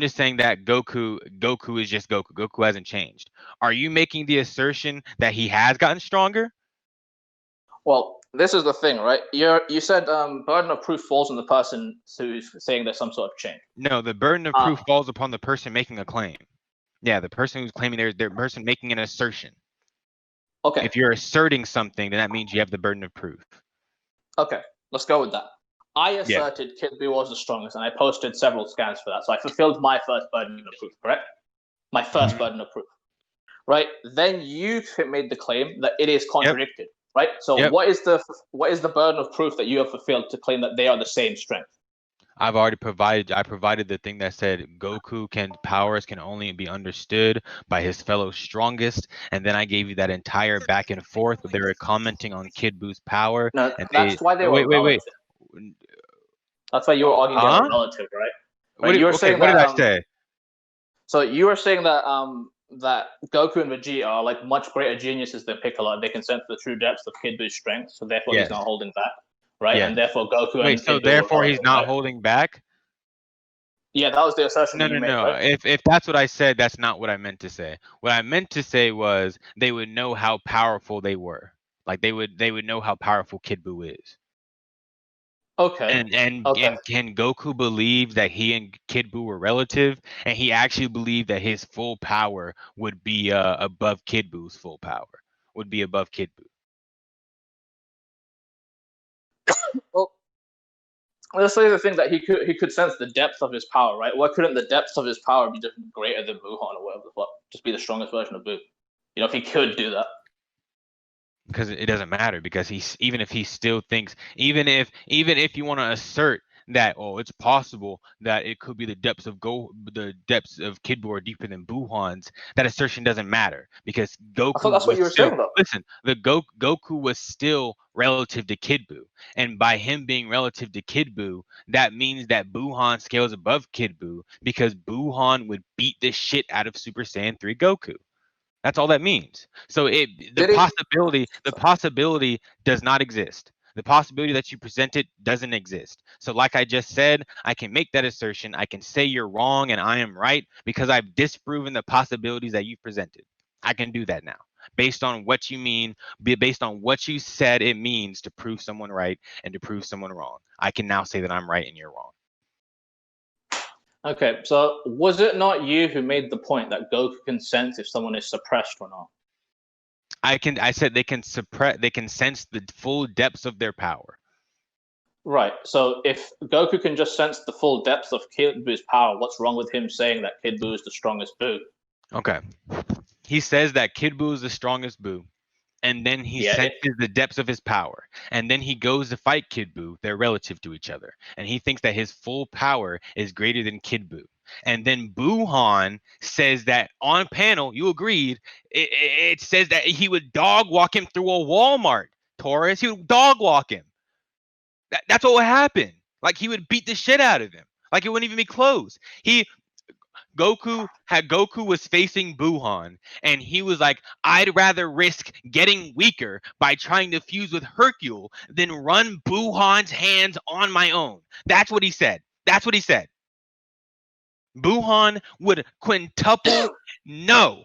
just saying that Goku is just Goku. Goku hasn't changed. Are you making the assertion that he has gotten stronger? Well, this is the thing, right? You said burden of proof falls on the person who's saying there's some sort of change. No, the burden of proof falls upon the person making a claim. Yeah, the person who's claiming their person making an assertion. Okay. If you're asserting something, then that means you have the burden of proof. Okay. Let's go with that. I asserted Kid Buu was the strongest, and I posted several scans for that. So I fulfilled my first burden of proof, correct? My first burden of proof. Right? Then you made the claim that it is contradicted, right? So what is the burden of proof that you have fulfilled to claim that they are the same strength? I've already provided. I provided the thing that said Goku powers can only be understood by his fellow strongest, and then I gave you that entire back and forth where they were commenting on Kid Buu's power. No, that's why they were wait. That's why you were arguing they were relative, right? You were saying what did I say? So you were saying that that Goku and Vegeta are like much greater geniuses than Piccolo. They can sense the true depths of Kid Buu's strength, so therefore he's not holding back. Right, and therefore Goku. So therefore he's not holding back. Yeah, that was the assertion. No. Right? If that's what I said, that's not what I meant to say. What I meant to say was they would know how powerful they were. Like they would know how powerful Kid Buu is. Okay. And Okay. can Goku believe that he and Kid Buu were relative, and he actually believed that his full power would be above Kid Buu's full power, would be above Kid Buu. Well, let's say the thing that he could sense the depth of his power, right? Why couldn't the depth of his power be just greater than Buuhan or whatever the fuck? Just be the strongest version of Buu. You know, if he could do that. Because it doesn't matter, because even if he still thinks, even if you want to assert that, oh, it's possible that it could be the depths of Kid Buu are deeper than Buuhan's, that assertion doesn't matter, because I thought that's what you were saying, though. Listen, Goku was still relative to Kid Buu, and by him being relative to Kid Buu, that means that Buuhan scales above Kid Buu, because Buuhan would beat the shit out of Super Saiyan 3 Goku. That's all that means. So the possibility does not exist. The possibility that you presented doesn't exist. So like I just said, I can make that assertion. I can say you're wrong and I am right because I've disproven the possibilities that you presented. I can do that now based on what you mean, based on what you said it means to prove someone right and to prove someone wrong. I can now say that I'm right and you're wrong. Okay, so was it not you who made the point that Goku can sense if someone is suppressed or not? I said they can sense the full depths of their power. Right. So if Goku can just sense the full depth of Kid Buu's power, what's wrong with him saying that Kid Buu is the strongest Buu? Okay. He says that Kid Buu is the strongest Buu, and then he senses the depths of his power, and then he goes to fight Kid Buu. They're relative to each other, and he thinks that his full power is greater than Kid Buu. And then Buuhan says that on panel, you agreed, it says that he would dog walk him through a Walmart, Torrus. He would dog walk him. That's what would happen. Like, he would beat the shit out of him. Like, it wouldn't even be close. Goku was facing Buuhan, and he was like, I'd rather risk getting weaker by trying to fuse with Hercule than run Buuhan's hands on my own. That's what he said. Buuhan would quintuple, no,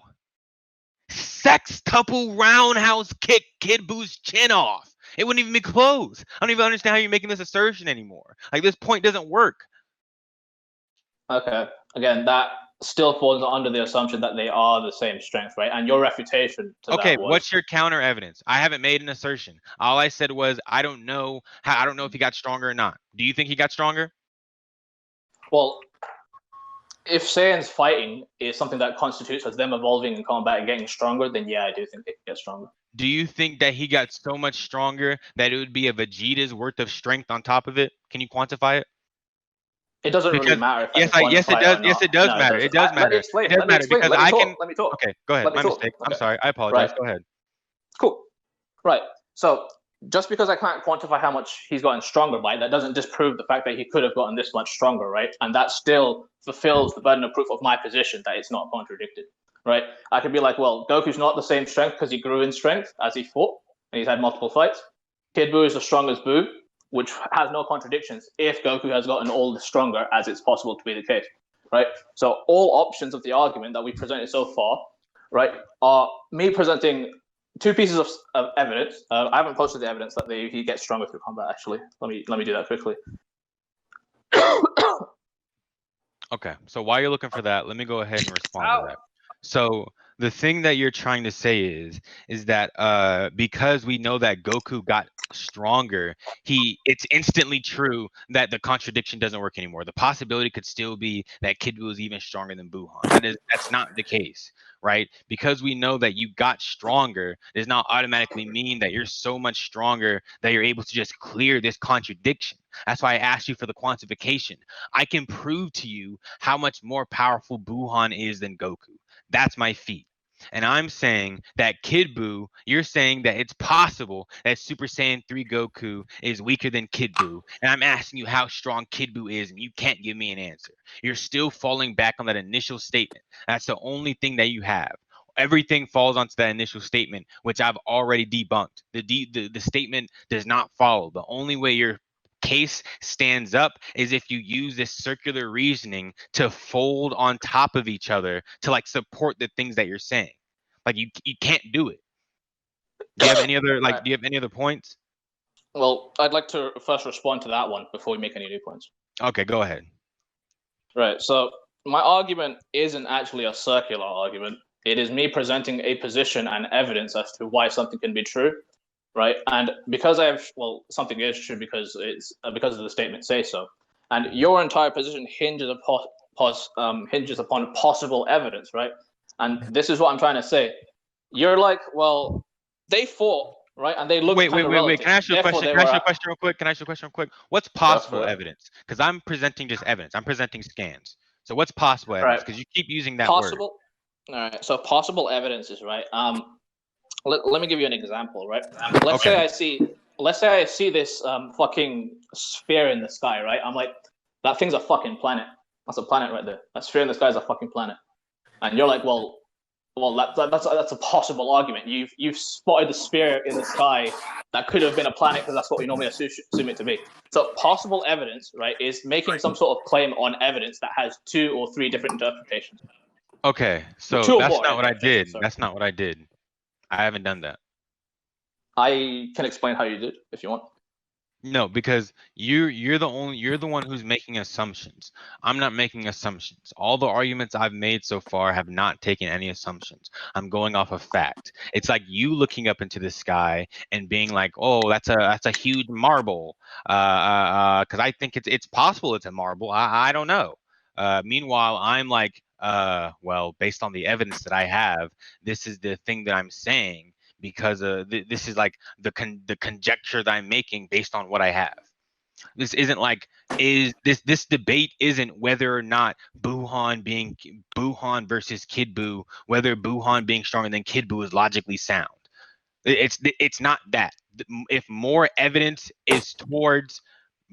sextuple roundhouse kick Kid Buu's chin off. It wouldn't even be close. I don't even understand how you're making this assertion anymore. Like, this point doesn't work. Okay. Again, that still falls under the assumption that they are the same strength, right? And your refutation to that was... what's your counter evidence? I haven't made an assertion. All I said was I don't know if he got stronger or not. Do you think he got stronger? Well, if Saiyan's fighting is something that constitutes as them evolving in combat and getting stronger, then yeah, I do think they can get stronger. Do you think that he got so much stronger that it would be a Vegeta's worth of strength on top of it? Can you quantify it? It doesn't really matter. Yes, it does. Yes, it does matter. It does matter. Let me explain. Because let me talk. Okay, go ahead. My mistake. I'm sorry. I apologize. Go ahead. Cool. Right. So just because I can't quantify how much he's gotten stronger by, that doesn't disprove the fact that he could have gotten this much stronger, right? And that still fulfills the burden of proof of my position that it's not contradicted, right? I could be like, well, Goku's not the same strength because he grew in strength as he fought, and he's had multiple fights. Kid Buu is the strongest Buu, which has no contradictions if Goku has gotten all the stronger as it's possible to be the case, right? So all options of the argument that we presented so far, right, are me presenting two pieces of evidence. I haven't posted the evidence that he gets stronger through combat, actually. Let me do that quickly. Okay, so while you're looking for that, let me go ahead and respond to that. So the thing that you're trying to say is that because we know that Goku got stronger, it's instantly true that the contradiction doesn't work anymore. The possibility could still be that Kid Buu is even stronger than Buuhan. That's not the case, right? Because we know that you got stronger does not automatically mean that you're so much stronger that you're able to just clear this contradiction. That's why I asked you for the quantification. I can prove to you how much more powerful Buuhan is than Goku. That's my feat. And I'm saying that Kid Buu, you're saying that it's possible that Super Saiyan 3 Goku is weaker than Kid Buu. And I'm asking you how strong Kid Buu is, and you can't give me an answer. You're still falling back on that initial statement. That's the only thing that you have. Everything falls onto that initial statement, which I've already debunked. The statement does not follow. The only way your case stands up is if you use this circular reasoning to fold on top of each other to like support the things that you're saying. Like you can't do it. Do you have any other points? Well, I'd like to first respond to that one before we make any new points. Okay, go ahead. Right. So my argument isn't actually a circular argument. It is me presenting a position and evidence as to why something can be true, right? And because something is true because it's because of the statement say so, and your entire position hinges upon possible evidence, right? And this is what I'm trying to say. You're like, well, they fought, right? And they looked Wait. relative. Can I ask you a question? Can I ask you a question real quick? Can I ask you a question real quick? What's possible evidence? Because I'm presenting just evidence. I'm presenting scans. So what's possible evidence? Because you keep using that word. All right. So possible evidence is right. Let me give you an example, right? Let's say I see this fucking sphere in the sky, right? I'm like, that thing's a fucking planet. That's a planet right there. That sphere in the sky is a fucking planet. And you're like, well, that's a possible argument. You've spotted the sphere in the sky that could have been a planet because that's what we normally assume it to be. So possible evidence, right, is making some sort of claim on evidence that has 2 or 3 different interpretations. Okay, so that's not what I did. That's not what I did. I haven't done that. I can explain how you did if you want. No, because you're the one who's making assumptions. I'm not making assumptions. All the arguments I've made so far have not taken any assumptions. I'm going off of fact. It's like you looking up into the sky and being like, "Oh, that's a huge marble," because I think it's possible it's a marble. I don't know. Meanwhile, I'm like, well, based on the evidence that I have, this is the thing that I'm saying. Because this is like the conjecture that I'm making based on what I have. This isn't like this debate isn't whether or not Buuhan versus Kid Buu, whether Buuhan being stronger than Kid Buu is logically sound. It's not that. If more evidence is towards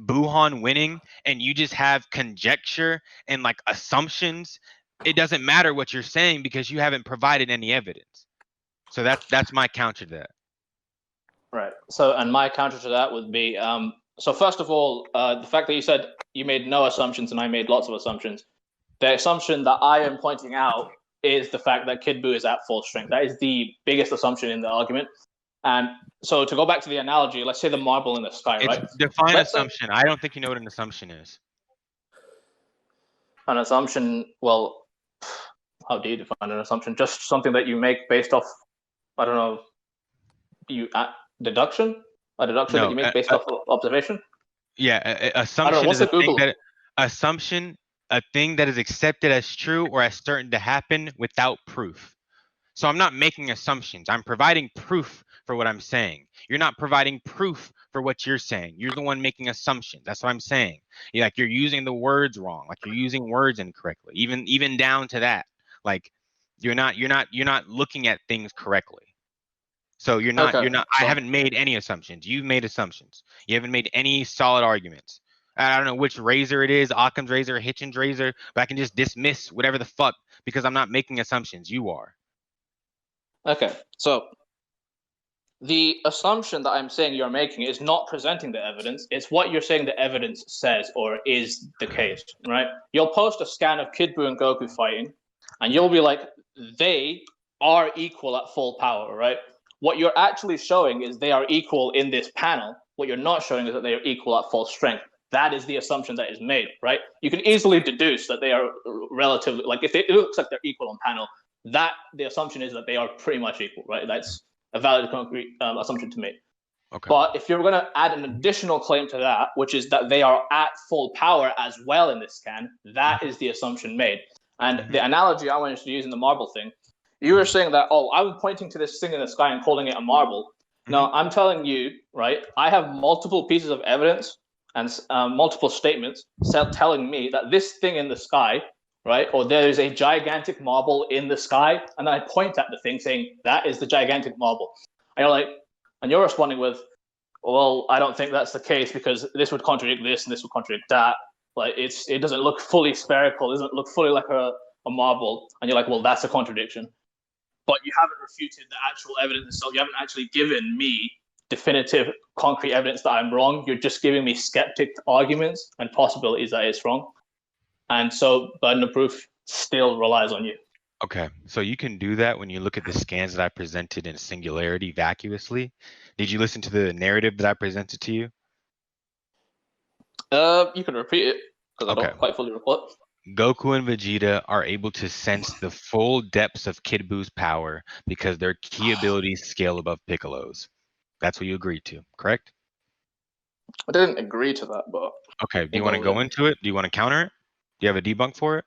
Buuhan winning and you just have conjecture and like assumptions, it doesn't matter what you're saying because you haven't provided any evidence. So that's my counter to that. Right. So, and my counter to that would be, so first of all, the fact that you said you made no assumptions and I made lots of assumptions. The assumption that I am pointing out is the fact that Kid Buu is at full strength. That is the biggest assumption in the argument. And so to go back to the analogy, let's say the marble in the sky, right? Define assumption. I don't think you know what an assumption is. An assumption, well, how do you define an assumption? Just something that you make based off, I don't know, deduction? A deduction that you make based off observation? Yeah, assumption is a thing that is accepted as true or as certain to happen without proof. So I'm not making assumptions. I'm providing proof for what I'm saying. You're not providing proof for what you're saying. You're the one making assumptions. That's what I'm saying. Like you're using the words wrong. Like you're using words incorrectly. Even down to that. Like you're not looking at things correctly. So you're not. I haven't made any assumptions. You've made assumptions. You haven't made any solid arguments. I don't know which razor it is, Occam's razor, Hitchens razor, but I can just dismiss whatever the fuck because I'm not making assumptions. You are. Okay, so the assumption that I'm saying you're making is not presenting the evidence. It's what you're saying the evidence says or is the case, right? You'll post a scan of Kid Buu and Goku fighting, and you'll be like, they are equal at full power, right? What you're actually showing is they are equal in this panel. What you're not showing is that they are equal at full strength. That is the assumption that is made, right? You can easily deduce that they are relatively, like if it looks like they're equal on panel, that the assumption is that they are pretty much equal, right? That's a valid concrete assumption to make. Okay. But if you're going to add an additional claim to that, which is that they are at full power as well in this scan, that is the assumption made. And the analogy I wanted to use in the marble thing, you were saying that, oh, I'm pointing to this thing in the sky and calling it a marble. No, I'm telling you, right, I have multiple pieces of evidence and multiple statements telling me that this thing in the sky, right, or there is a gigantic marble in the sky, and I point at the thing saying, that is the gigantic marble. And you're responding with, well, I don't think that's the case because this would contradict this and this would contradict that. Like it doesn't look fully spherical, it doesn't look fully like a marble. And you're like, well, that's a contradiction. But you haven't refuted the actual evidence, so you haven't actually given me definitive, concrete evidence that I'm wrong. You're just giving me skeptic arguments and possibilities that it's wrong. And so burden of proof still relies on you. Okay, so you can do that when you look at the scans that I presented in singularity vacuously. Did you listen to the narrative that I presented to you? You can repeat it because I Okay. don't quite fully recall it. Goku and Vegeta are able to sense the full depths of Kid Buu's power because their key abilities scale above Piccolo's. That's what you agreed to, correct? I didn't agree to that, but okay. Do you want to go into it? Do you want to counter it? Do you have a debunk for it?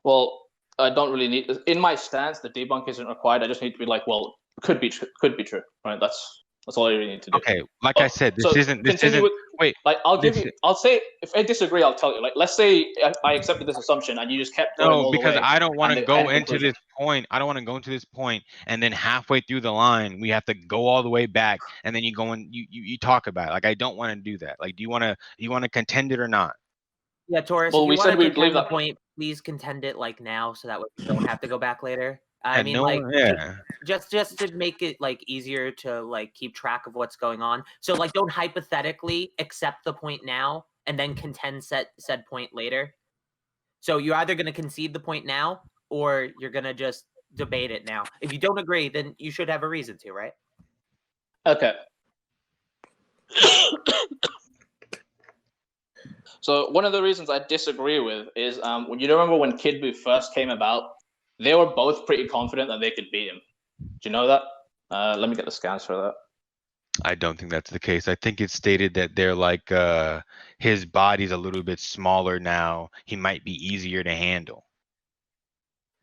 Well, I don't really need. In my stance, the debunk isn't required. I just need to be like, well, could be true, right? That's all I really need to do. Okay, like I said, this isn't. Wait, like I'll give you. I'll say if I disagree, I'll tell you. Like, let's say I accepted this assumption and you just kept going all the way. No, because I don't want to go into this point. I don't want to go into this point, and then halfway through the line, we have to go all the way back, and then you go and you talk about it. Like, I don't want to do that. Like, do you want to contend it or not? Yeah, Taurus. Well, if you we said we believe the that point. Please contend it like now, so that we don't have to go back later. I And mean, no like, one- yeah. just to make it like easier to like keep track of what's going on. So like, don't hypothetically accept the point now and then contend said point later. So you're either going to concede the point now, or you're going to just debate it now. If you don't agree, then you should have a reason to, right? Okay. So one of the reasons I disagree with is when you remember when Kid Buu first came about, they were both pretty confident that they could beat him. Do you know that? Let me get the scans for that. I don't think that's the case. I think it's stated that they're like his body's a little bit smaller now. He might be easier to handle.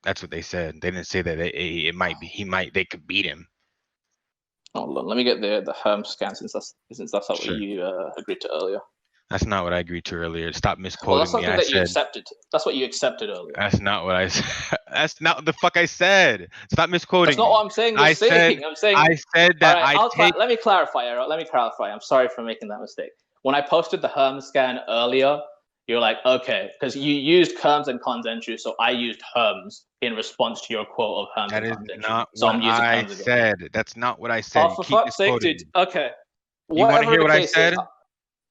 That's what they said. They didn't say that it might be. They could beat him. Hold on, let me get the Herm scan since that's what you agreed to earlier. That's not what I agreed to earlier. Stop misquoting well, that's something me. that you accepted. That's what you accepted earlier. That's not what I said. That's not what the fuck I said. Stop misquoting That's not me. what I'm saying. I'm saying. I said that let me clarify, Aero. Let me clarify. I'm sorry for making that mistake. When I posted the Herm scan earlier, you're like, okay, because you used Herms and Konzenshu, so I used Herms in response to your quote of Herms and Konzenshu. That is not so what I'm using I Herms again. said. That's not what I said. Oh, for fuck's sake, dude. Okay. You want to hear what I said?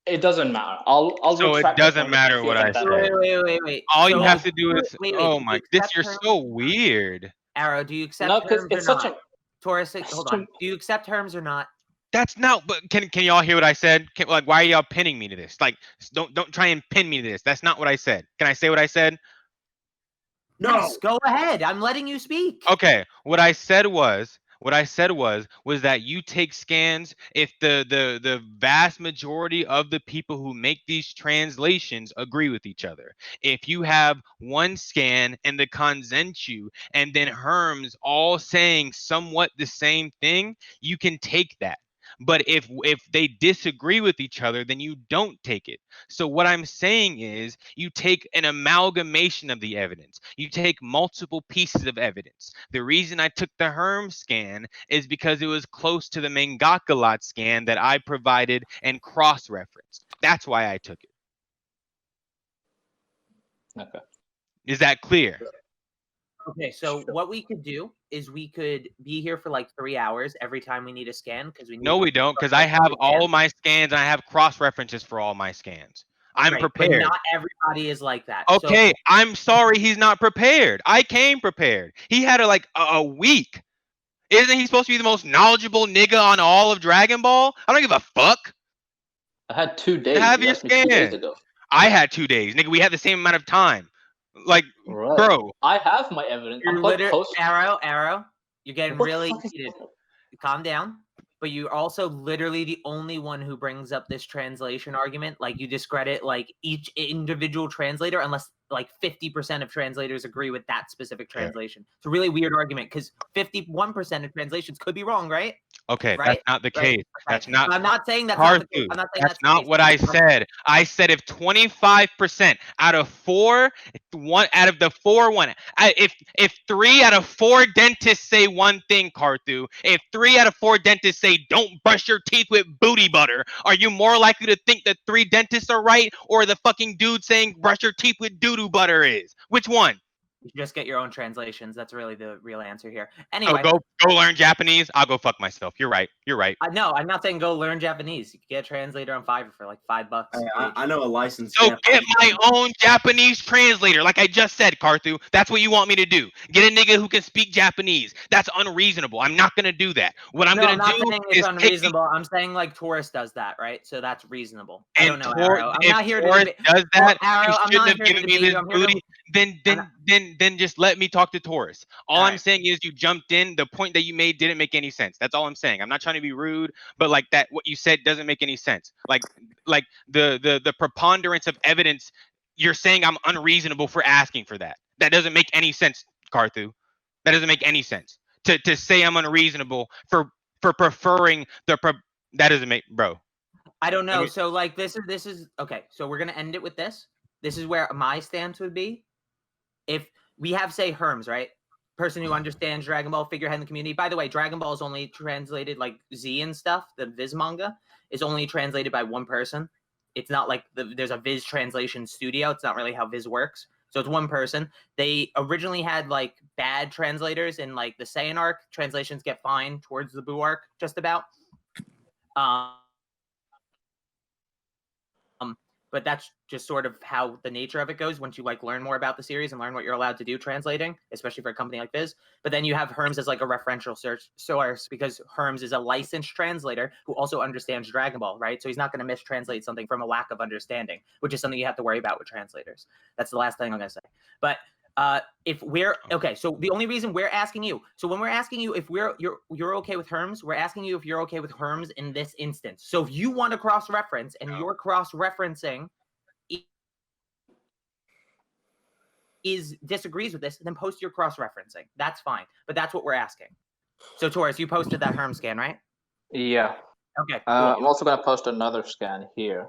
It doesn't matter. I'll so it doesn't matter what I said. Wait. All so, you have to do is oh my, you're so weird. Aero, do you accept no, because it's such a Taurus, hold on. Do you accept Herms or not? That's not. But can y'all hear what I said? Like, why are y'all pinning me to this? Like, don't try and pin me to this. That's not what I said. Can I say what I said? No. Yes, go ahead. I'm letting you speak. Okay. What I said was that you take scans if the vast majority of the people who make these translations agree with each other. If you have one scan and the Konzenshu and then Herms all saying somewhat the same thing, you can take that. But if they disagree with each other, then you don't take it. So what I'm saying is you take an amalgamation of the evidence. You take multiple pieces of evidence. The reason I took the Herm scan is because it was close to the Mangaka lot scan that I provided and cross-referenced. That's why I took it. Okay. Is that clear? Okay, so what we could do is we could be here for like 3 hours every time we need a scan because we need. No, we don't, because I have all my scans and I have cross references for all my scans. I'm prepared. But not everybody is like that. Okay, so, I'm sorry he's not prepared. I came prepared. He had a week. Isn't he supposed to be the most knowledgeable nigga on all of Dragon Ball? I don't give a fuck. I had 2 days. Have your scan. I had 2 days, nigga. We had the same amount of time. Like, right. Bro, I have my evidence. You're Aero. You're getting really heated. Calm down. But you're also literally the only one who brings up this translation argument. Like, you discredit like each individual translator unless like 50% of translators agree with that specific translation. It's a really weird argument because 51% of translations could be wrong, right? Okay, right? That's not the case. That's not. I'm not saying that's not the case. I'm not saying that's not what I said. I said if 25% out of 4, if 3 out of 4 dentists say one thing, Karthu, if 3 out of 4 dentists say don't brush your teeth with booty butter, are you more likely to think that 3 dentists are right or the fucking dude saying brush your teeth with doo-doo butter is? Which one? You should just get your own translations. That's really the real answer here. Oh, Anyway, go learn Japanese. I'll go fuck myself. You're right. You're right. no, I'm not saying go learn Japanese. You can get a translator on Fiverr for like $5. I know a license. So get my own Japanese translator, like I just said, Karthu. That's what you want me to do. Get a nigga who can speak Japanese. That's unreasonable. I'm not gonna do that. What I'm gonna do saying is it's unreasonable. I'm saying like Torrus does that, right? So that's reasonable. I and don't know, Aero. I'm if not here Torrus to does that, Aero, you I'm shouldn't not have here to given me debate this you. I'm here to booty. Then just let me talk to Torrus. All I'm right. saying is you jumped in. The point that you made didn't make any sense. That's all I'm saying. I'm not trying to be rude, but like that, what you said doesn't make any sense. Like the preponderance of evidence. You're saying I'm unreasonable for asking for that. That doesn't make any sense, Karthu. That doesn't make any sense. To say I'm unreasonable for preferring that doesn't make, bro. I don't know. So like this is okay. So we're gonna end it with this. This is where my stance would be. If we have, say, Herms, right? Person who understands Dragon Ball, figurehead in the community. By the way, Dragon Ball is only translated, like Z and stuff, the Viz manga is only translated by one person. It's not like there's a Viz translation studio. It's not really how Viz works. So it's one person. They originally had like bad translators in like the Saiyan arc. Translations get fine towards the Buu arc, just about. But that's just sort of how the nature of it goes once you like learn more about the series and learn what you're allowed to do translating, especially for a company like Viz. But then you have Herms as like a referential source because Herms is a licensed translator who also understands Dragon Ball, right? So he's not going to mistranslate something from a lack of understanding, which is something you have to worry about with translators. That's the last thing I'm going to say. But if we're okay, so the only reason we're asking you, so when we're asking you if you're okay with Herms, we're asking you if you're okay with Herms in this instance. So if you want to cross-reference and you're cross-referencing disagrees with this, then post your cross-referencing. That's fine, but that's what we're asking. So Torrus, you posted that Herm scan, right? Yeah. Okay. Cool. I'm also going to post another scan here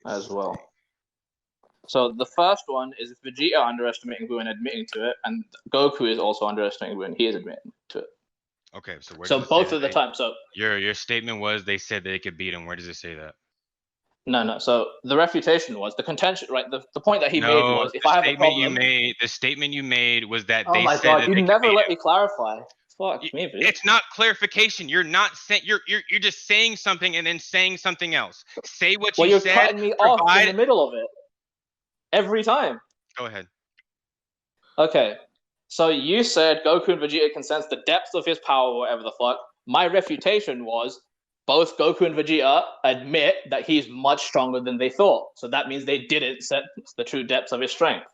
as well. So the first one is Vegeta underestimating Buu and admitting to it, and Goku is also underestimating Buu and he is admitting to it. Okay, so so both of the time. So your statement was they said they could beat him. Where does it say that? No. So the refutation was the contention, right? The point that he made was if I have a problem. The statement you made was that oh they my said God, that you they never could let me clarify. Fuck me, dude. It's not clarification. You're not saying you're just saying something and then saying something else. Say what you you're said. Cutting me off in the middle of it every time. Go ahead. Okay. So you said Goku and Vegeta can sense the depths of his power, or whatever the fuck. My refutation was both Goku and Vegeta admit that he's much stronger than they thought. So that means they didn't sense the true depths of his strength.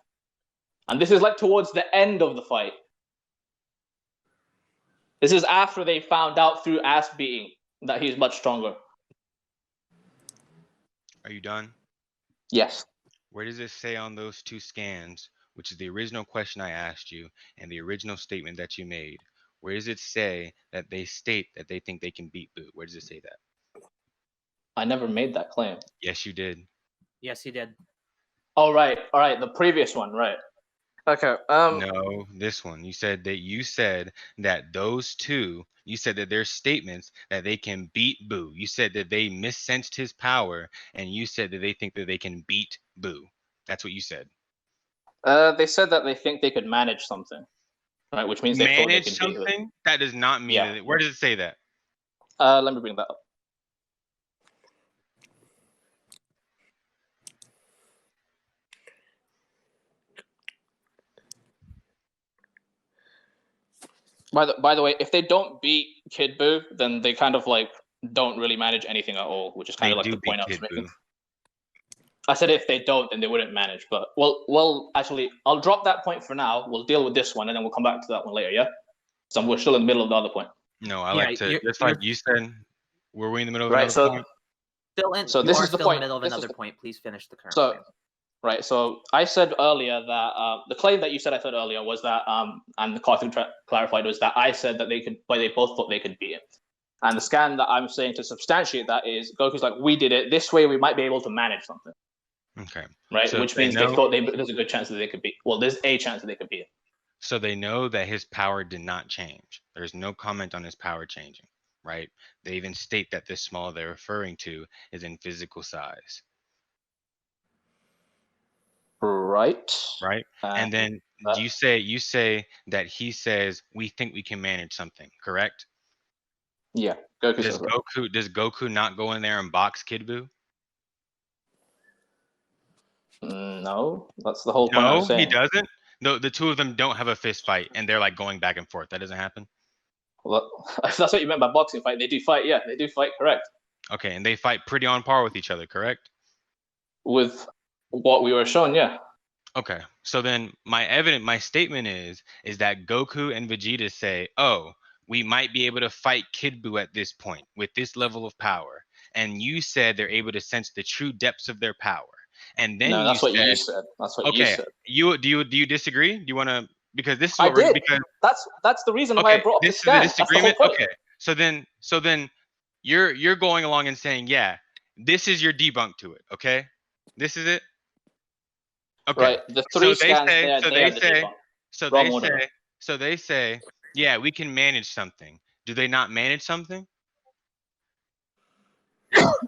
And this is like towards the end of the fight. This is after they found out through ass beating that he's much stronger. Are you done? Yes. Where does it say on those two scans, which is the original question I asked you and the original statement that you made, where does it say that they state that they think they can beat Buu? Where does it say that? I never made that claim. Yes, you did. Yes, you did. Oh, right. All right. The previous one, right. Okay. No, this one. You said that those two, you said that their statements that they can beat Buu. You said that they missensed his power, and you said that they think that they can beat Buu. That's what you said. They said that they think they could manage something, right? Which means they thought they could beat something. That does not mean that. Where does it say that? Let me bring that up. By the way, if they don't beat Kid Buu, then they kind of like don't really manage anything at all, which is kind of like the point I was making. I said if they don't, then they wouldn't manage. But well, actually, I'll drop that point for now. We'll deal with this one, and then we'll come back to that one later. Yeah. So we're still in the middle of the other point. No, I like to. Just like you said, were we in the middle of another point? Still in. So this is the point. In the middle of another point. Please finish the current. So. Right, so I said earlier that the claim that you said I said earlier was that, and the Cartoon clarified was that I said that they could, but they both thought they could beat him. And the scan that I'm saying to substantiate that is Goku's like, we did it this way, we might be able to manage something. Okay. Right, so which means they thought there's a good chance that they could beat. Well, there's a chance that they could beat him. So they know that his power did not change. There's no comment on his power changing, right? They even state that this small they're referring to is in physical size. Right. right? And then you say that he says we think we can manage something, correct? Yeah. Goku says that. Does Goku not go in there and box Kid Buu? No, that's the whole point I was No, he saying. doesn't. No, the two of them don't have a fist fight, and they're like going back and forth. That doesn't happen. Well, if that's what you meant by boxing fight, they do fight. Yeah, they do fight. Correct. Okay, and they fight pretty on par with each other, correct? With what we were shown, yeah. Okay, so then my statement is that Goku and Vegeta say, oh, we might be able to fight Kid Buu at this point with this level of power, and you said they're able to sense the true depths of their power. And then no, that's what you said. That's what you said. Do you disagree? Do you want to? Because this is I what we're did. because that's the reason why I brought up this the scan. is the disagreement. Okay, so then you're going along and saying, yeah, this is your debunk to it. Okay, this is it. Okay. Right. The three scans So they say, yeah, we can manage something. Do they not manage something?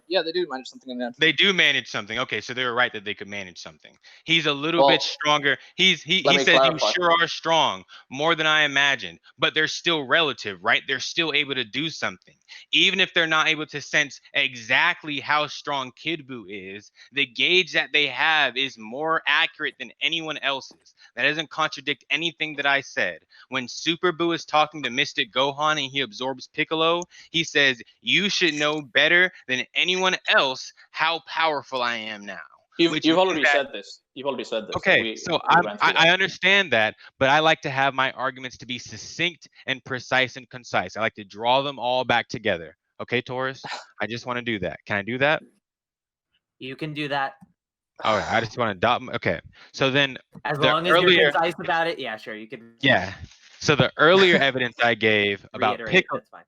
Yeah, they do manage something in there. They do manage something. Okay, so they were right that they could manage something. He's a little bit stronger. He said you sure are strong, more than I imagined, but they're still relative, right? They're still able to do something. Even if they're not able to sense exactly how strong Kid Buu is, the gauge that they have is more accurate than anyone else's. That doesn't contradict anything that I said. When Super Buu is talking to Mystic Gohan and he absorbs Piccolo, he says, you should know better than anyone else how powerful I am now. You've already said this. Okay, so I understand that, but I like to have my arguments to be succinct and precise and concise. I like to draw them all back together. Okay, Torrus? I just want to do that. Can I do that? You can do that. All right, I just want to dot. Okay, so then as long as you're concise about it, yeah, sure, you can. Yeah. So the earlier evidence I gave about Piccolo. That's fine.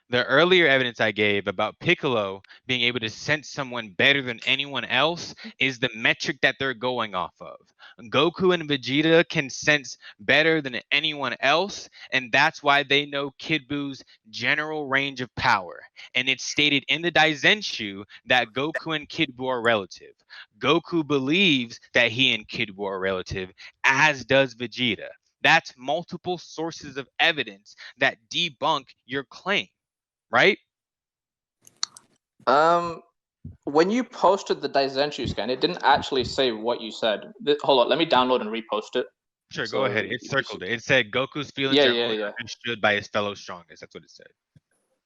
The earlier evidence I gave about Piccolo being able to sense someone better than anyone else is the metric that they're going off of. Goku and Vegeta can sense better than anyone else, and that's why they know Kid Buu's general range of power. And it's stated in the Daizenshu that Goku and Kid Buu are relative. Goku believes that he and Kid Buu are relative, as does Vegeta. That's multiple sources of evidence that debunk your claim. Right? When you posted the Daizenshu scan, it didn't actually say what you said. Hold on, let me download and repost it. Sure, go ahead. It circled it. It said Goku's feelings are understood by his fellow strongest. That's what it said.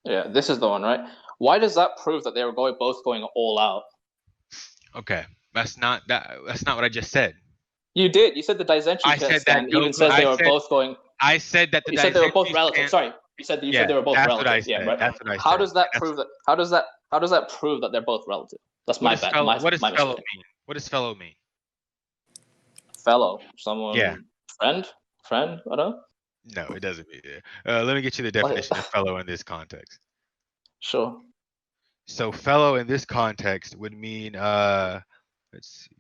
Yeah, this is the one, right? Why does that prove that they were both going all out? Okay, that's not what I just said. You did. You said the Daizenshu scan even says they were both going. I said that you said they were both relative. Sorry. You said they were both relative. What I said. Yeah, right. That's what I said. How does that prove that? How does that prove that they're both relative? That's my bad. What does fellow mean? What does fellow mean? Fellow, someone. Yeah. Friend. I don't know. No, it doesn't mean it. Let me get you the definition of fellow in this context. Sure. So fellow in this context would mean let's see.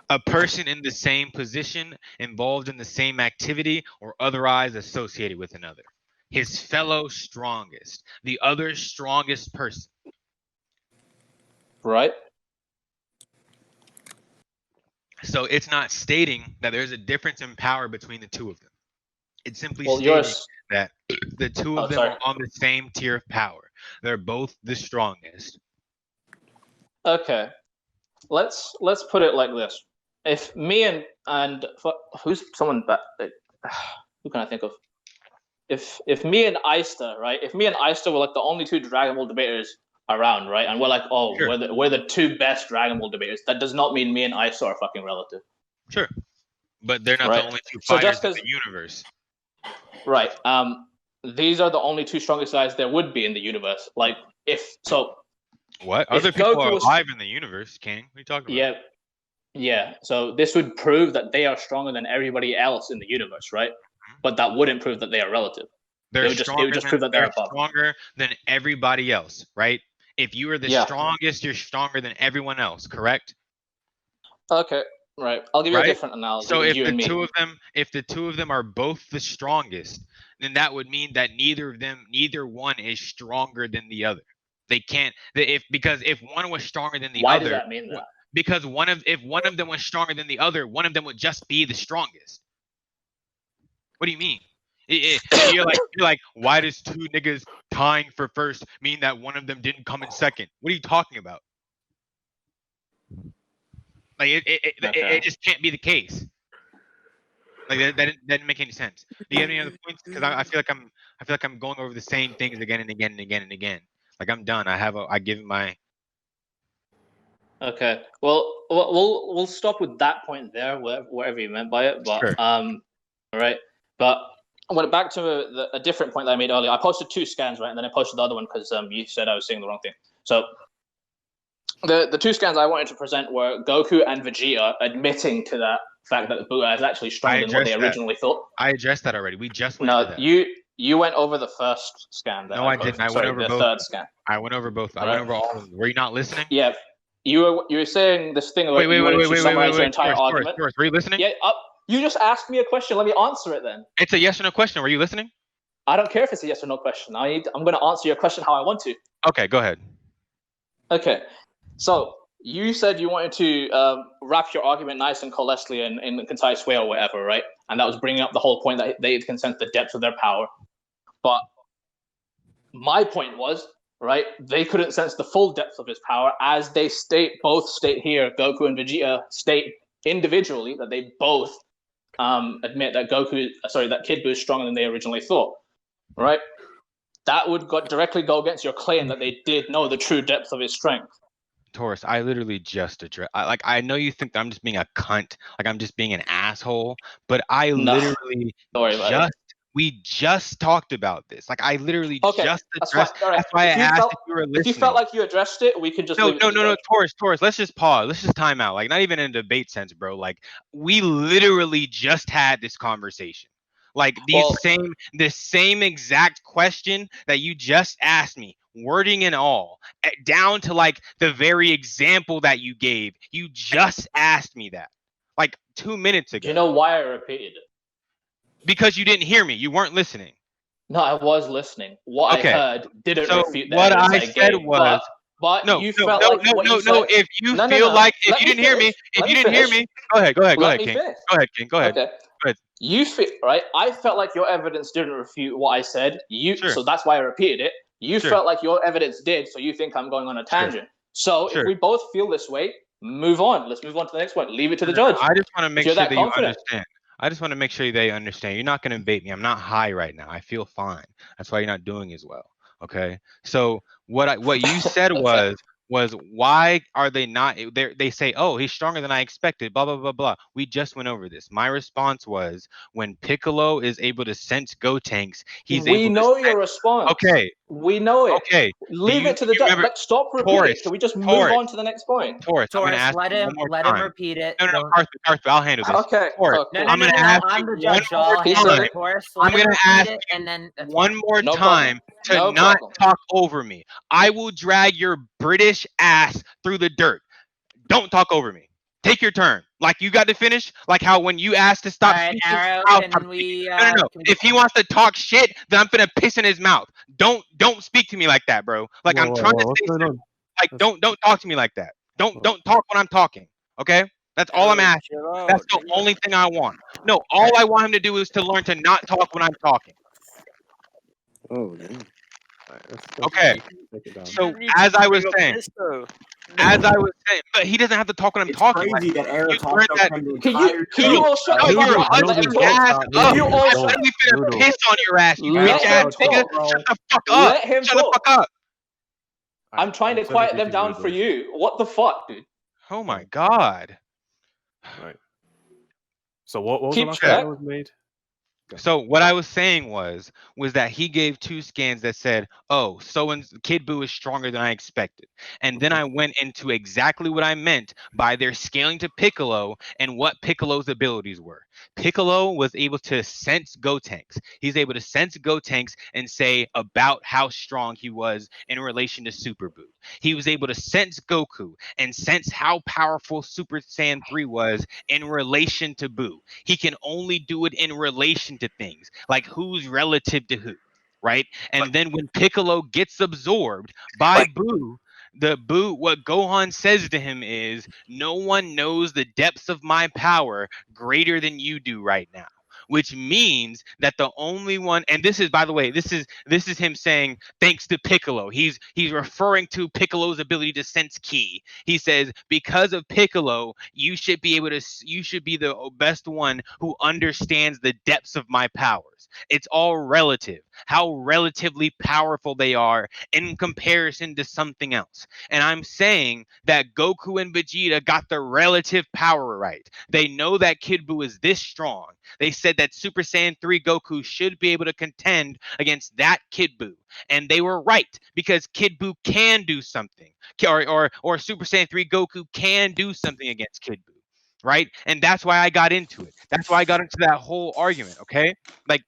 A person in the same position, involved in the same activity, or otherwise associated with another. His fellow strongest, the other strongest person. Right. So it's not stating that there's a difference in power between the two of them. It's simply stating that the two of them are on the same tier of power. They're both the strongest. Okay. Let's put it like this. If me and who's someone that who can I think of? If me and Eista, right? If me and Eista were like the only two Dragon Ball debaters around, right? And we're like, sure, we're the two best Dragon Ball debaters. That does not mean me and Eista are fucking relative. Sure, but they're not the only two fighters in the universe. Right. These are the only two strongest guys there would be in the universe. Like What other people are alive in the universe? King, what are you talking about? Yeah. So this would prove that they are stronger than everybody else in the universe, right? But that wouldn't prove that they are relative. It would just prove that they're stronger than everybody else, right? If you are the strongest, you're stronger than everyone else, correct? Okay, right. I'll give you a different analogy. So if the two of them are both the strongest, then that would mean that neither one is stronger than the other. They can't because if one was stronger than the other. Why does that mean that? Because if one of them was stronger than the other, one of them would just be the strongest. What do you mean? You're like, why does two niggas tying for first mean that one of them didn't come in second? What are you talking about? Like it just can't be the case. Like that didn't make any sense. Do you have any other points? Because I feel like I'm going over the same things again and again and again and again. Like I'm done. I give my. Okay. Well, we'll stop with that point there, whatever you meant by it. But Sure. all right. But I went back to a different point that I made earlier. I posted 2 scans, right, and then I posted the other one because you said I was saying the wrong thing. So the 2 scans I wanted to present were Goku and Vegeta admitting to that fact that Buuhan is actually stronger than what they originally thought. I addressed that already. We just went over that. You went over the first scan. No, I didn't. I went over both. Third scan. I went over both. I went over all of them. Were you not listening? Yeah. You were saying this thing about wait, your entire argument. Torrus, were you listening? Yeah. You just asked me a question. Let me answer it then. It's a yes or no question. Were you listening? I don't care if it's a yes or no question. I'm going to answer your question how I want to. Okay, go ahead. Okay. So you said you wanted to wrap your argument nice and coalescely in a concise way or whatever, right? And that was bringing up the whole point that they can sense the depth of their power. But my point was, right, they couldn't sense the full depth of his power, as they both state here, Goku and Vegeta state individually that they both admit that that Kid Buu is stronger than they originally thought, right? That would directly go against your claim that they did know the true depth of his strength. Torrus, I literally just addressed. I know you think that I'm just being a cunt, like I'm just being an asshole, but literally we just talked about this. Like I literally just addressed. That's why I asked if you were listening. If you felt like you addressed it, we can just no, Torrus. Let's just pause. Let's just time out. Like not even in a debate sense, bro. Like we literally just had this conversation. Like the same exact question that you just asked me, wording and all, down to like the very example that you gave. You just asked me that like 2 minutes ago. Do you know why I repeated it? Because you didn't hear me. You weren't listening. No, I was listening. What I heard didn't refute that. What I said was. But no, you felt like if you didn't hear me, go ahead, King. Go ahead. Okay. You feel right. I felt like your evidence didn't refute what I said. So that's why I repeated it. You felt like your evidence did, so you think I'm going on a tangent. So if we both feel this way, move on. Let's move on to the next one. Leave it to the judge. I just want to make sure that you understand. I just want to make sure they understand. You're not going to debate me. I'm not high right now. I feel fine. That's why you're not doing as well. Okay. So what you said was why are they not? They say, oh, he's stronger than I expected. Blah blah blah blah. We just went over this. My response was when Piccolo is able to sense Gotenks, We know your response. Okay. We know it. Okay. Leave it to the judge. Stop repeating. Can we just move on to the next point? Torrus, let him repeat it. No, Arthur, I'll handle this. Okay. Torrus, I'm going to ask you one more time to not talk over me. I will drag your British ass through the dirt. Don't talk over me. Take your turn. Like you got to finish. Like how when you asked to stop speaking. Arrow, no. If he wants to talk shit, then I'm gonna piss in his mouth. Don't speak to me like that, bro. Like I'm trying to say something. Like don't talk to me like that. Don't talk when I'm talking. Okay? That's all I'm asking. That's the only thing I want. No, all I want him to do is to learn to not talk when I'm talking. Oh, yeah. Okay. So as I was saying, but he doesn't have to talk when I'm talking. Crazy that Aero talks Can you all shut up? You all piss on your ass, you bitch ass nigga. Shut the fuck up. Let him Shut the fuck up. I'm trying to quiet them down for you. What the fuck, dude? Oh my god. Right. So what was the last one that was made? So what I was saying was that he gave 2 scans that said, oh, Kid Buu is stronger than I expected. And then I went into exactly what I meant by their scaling to Piccolo and what Piccolo's abilities were. Piccolo was able to sense Gotenks. He's able to sense Gotenks and say about how strong he was in relation to Super Buu. He was able to sense Goku and sense how powerful Super Saiyan 3 was in relation to Buu. He can only do it in relation to things, like who's relative to who, right? And then when Piccolo gets absorbed by Buu, what Gohan says to him is, no one knows the depths of my power greater than you do right now. Which means that the only one, and this is, by the way, this is him saying thanks to Piccolo. He's referring to Piccolo's ability to sense ki. He says because of Piccolo, you should be the best one who understands the depths of my powers. It's all relative, how relatively powerful they are in comparison to something else. And I'm saying that Goku and Vegeta got the relative power right. They know that Kid Buu is this strong. They said that Super Saiyan 3 Goku should be able to contend against that Kid Buu. And they were right, because Kid Buu can do something. Or Super Saiyan 3 Goku can do something against Kid Buu. Right? And that's why I got into it. That's why I got into that whole argument, okay? Like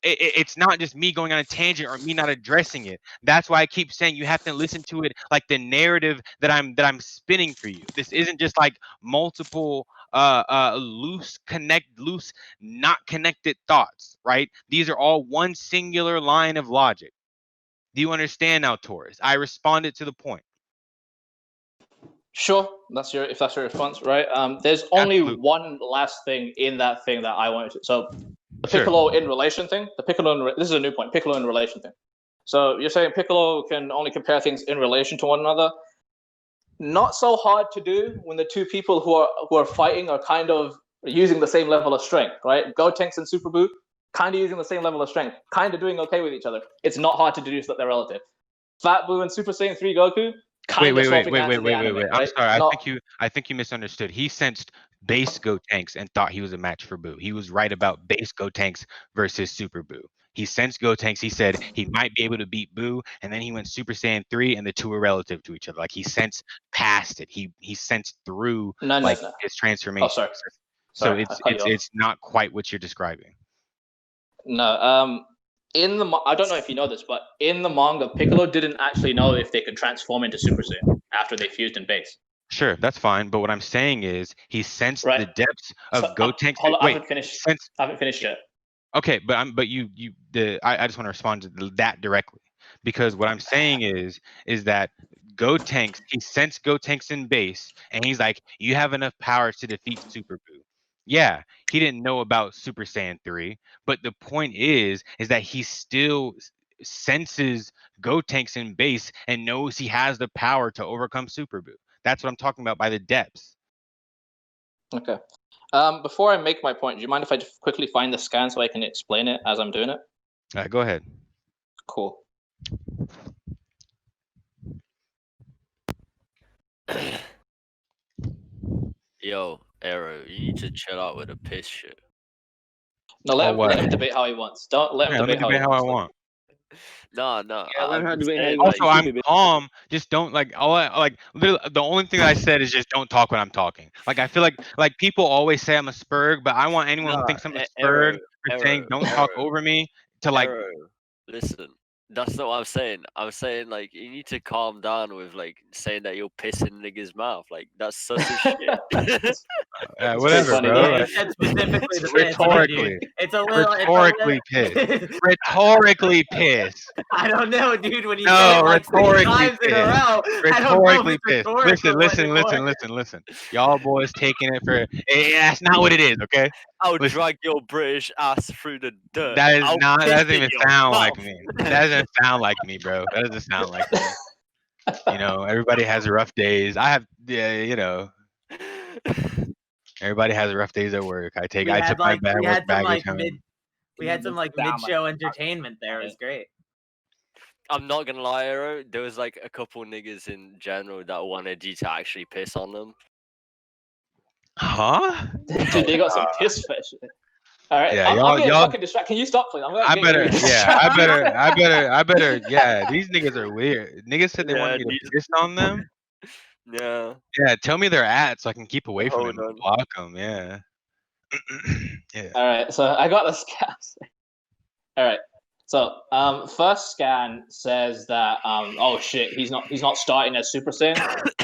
it's not just me going on a tangent or me not addressing it. That's why I keep saying you have to listen to it like the narrative that I'm spinning for you. This isn't just like multiple loose not connected thoughts, right? These are all one singular line of logic. Do you understand now, Torrus? I responded to the point. Sure, if that's your response, right? There's only one last thing in that thing that I wanted to. So the Piccolo in relation thing. This is a new point. Piccolo in relation thing. So you're saying Piccolo can only compare things in relation to one another. Not so hard to do when the two people who are fighting are kind of using the same level of strength, right? Gotenks and Super Buu kind of using the same level of strength, kind of doing okay with each other. It's not hard to deduce that they're relative. Fat Buu and Super Saiyan 3 Goku. Wait. I'm sorry. I think you misunderstood. He sensed base Gotenks and thought he was a match for Buu. He was right about base Gotenks versus Super Buu. He sensed Gotenks. He said he might be able to beat Buu, and then he went Super Saiyan 3, and the two were relative to each other. Like he sensed past it. He sensed through his transformation. Oh, sorry. So it's not quite what you're describing. No. I don't know if you know this, but in the manga, Piccolo didn't actually know if they could transform into Super Saiyan after they fused in base. Sure, that's fine. But what I'm saying is he sensed the depths of Gotenks. I haven't finished yet. Okay, but I just want to respond to that directly, because what I'm saying is that Gotenks, he sensed Gotenks in base, and he's like, you have enough power to defeat Super Buu. Yeah, he didn't know about Super Saiyan 3, but the point is that he still senses Gotenks in base and knows he has the power to overcome Super Buu. That's what I'm talking about by the depths. Okay. Before I make my point, do you mind if I just quickly find the scan so I can explain it as I'm doing it? Go ahead. Cool. Yo, Aero, you need to chill out with the piss shit. No, let him debate how he wants. Don't let him debate how I want. No. Also, I'm calm. Just don't literally, the only thing that I said is just don't talk when I'm talking. Like I feel like people always say I'm a Spurg, but I want anyone who thinks I'm a Spurg for saying don't talk over me to like. Listen, that's not what I'm saying. I'm saying like you need to calm down with like saying that you're pissing niggas' mouth. Like that's such a shit. Whatever, bro. Like, specifically the rhetorically. It's a little rhetorically pissed. Rhetorically pissed. I don't know, dude. When you say it like 6 times in a row, rhetorically pissed. Listen. Y'all boys taking it for that's not what it is, okay? I'll drag your British ass through the dirt. That doesn't even sound like me. That doesn't sound like me, bro. That doesn't sound like me. You know, everybody has rough days. I have, everybody has rough days at work. I took my bad work baggage home. We had some mid-show entertainment there. It was great. I'm not gonna lie, Aero. There was like a couple niggas in general that wanted you to actually piss on them. Huh? Dude, they got some piss fish. All right, yeah, I'm getting fucking distracted. Can you stop, please? I better. Yeah, these niggas are weird. Niggas said they wanted me to piss on them. Yeah. Yeah, tell me their at so I can keep away from them. Block them. Yeah. Yeah. All right, so I got the scans. All right, so first scan says that oh shit, he's not starting as Super Saiyan.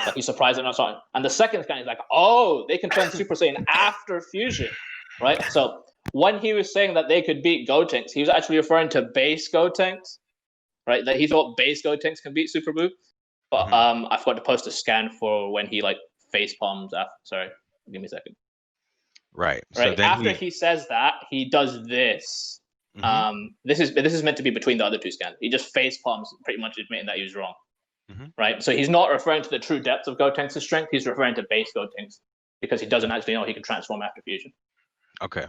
Like, he's surprised they're not starting. And the second scan is like, oh, they can turn Super Saiyan after fusion, right? So when he was saying that they could beat Gotenks, he was actually referring to base Gotenks, right? That he thought base Gotenks can beat Super Buu. But I forgot to post a scan for when he like face palms. Sorry, give me a second. Right. Right. So then After he says that, he does this. This is meant to be between the other two scans. He just face palms, pretty much admitting that he was wrong. Right. So he's not referring to the true depth of Gotenks' strength. He's referring to base Gotenks because he doesn't actually know he can transform after fusion. Okay.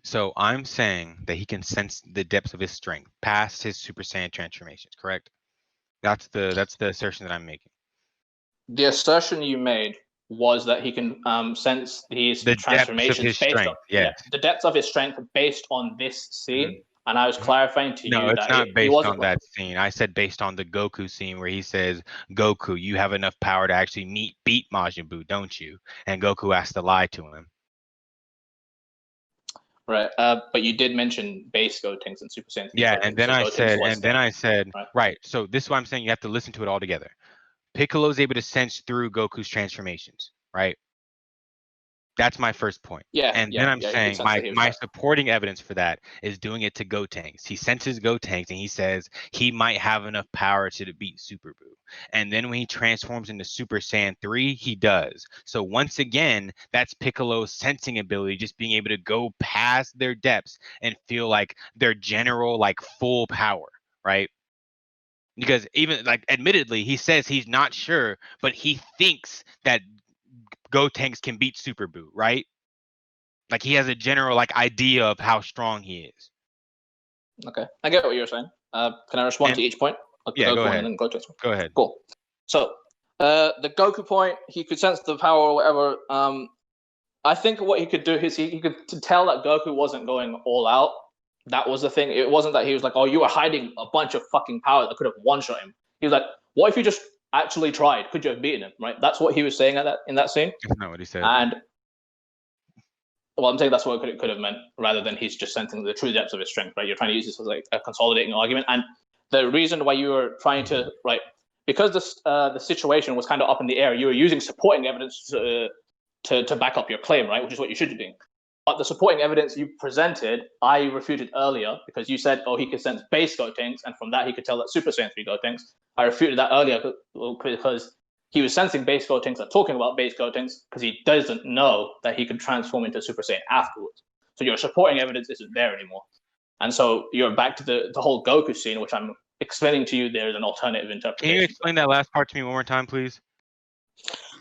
So I'm saying that he can sense the depths of his strength past his Super Saiyan transformations, correct? That's the assertion that I'm making. The assertion you made was that he can sense his transformations based on the depths of his strength based on this scene. And I was clarifying to you that it's not based on that scene. I said based on the Goku scene where he says, "Goku, you have enough power to actually beat Majin Buu, don't you?" And Goku has to lie to him. Right, but you did mention base Gotenks and Super Saiyan. Yeah, and then I said, right. So this is why I'm saying you have to listen to it all together. Piccolo's able to sense through Goku's transformations, right? That's my first point. Then I'm saying my supporting evidence for that is doing it to Gotenks. He senses Gotenks and he says he might have enough power to beat Super Buu. And then when he transforms into Super Saiyan 3, he does. So once again, that's Piccolo's sensing ability, just being able to go past their depths and feel like their general, like full power, right? Because even like admittedly, he says he's not sure, but he thinks that Gotenks can beat Super Buu, right? Like he has a general like idea of how strong he is. Okay, I get what you're saying. Can I respond to each point? Yeah, go ahead. And then go to it. Go ahead. Cool. So the Goku point, he could sense the power or whatever. I think what he could do is he could tell that Goku wasn't going all out. That was the thing. It wasn't that he was like, "Oh, you were hiding a bunch of fucking power that could have one-shot him." He was like, "What if you just actually tried? Could you have beaten him?" Right? That's what he was saying in that scene. That's not what he said. And well, I'm saying that's what it could have meant, rather than he's just sensing the true depths of his strength. Right? You're trying to use this as like a consolidating argument, and the reason why you were trying to because the situation was kind of up in the air, you were using supporting evidence to back up your claim, right? Which is what you should be doing. But the supporting evidence you presented, I refuted earlier because you said, "Oh, he could sense base Gotenks, and from that he could tell that Super Saiyan 3 Gotenks." I refuted that earlier because he was sensing base Gotenks and talking about base Gotenks because he doesn't know that he could transform into Super Saiyan afterwards. So your supporting evidence isn't there anymore. And so you're back to the whole Goku scene, which I'm explaining to you there's an alternative interpretation. Can you explain that last part to me one more time, please?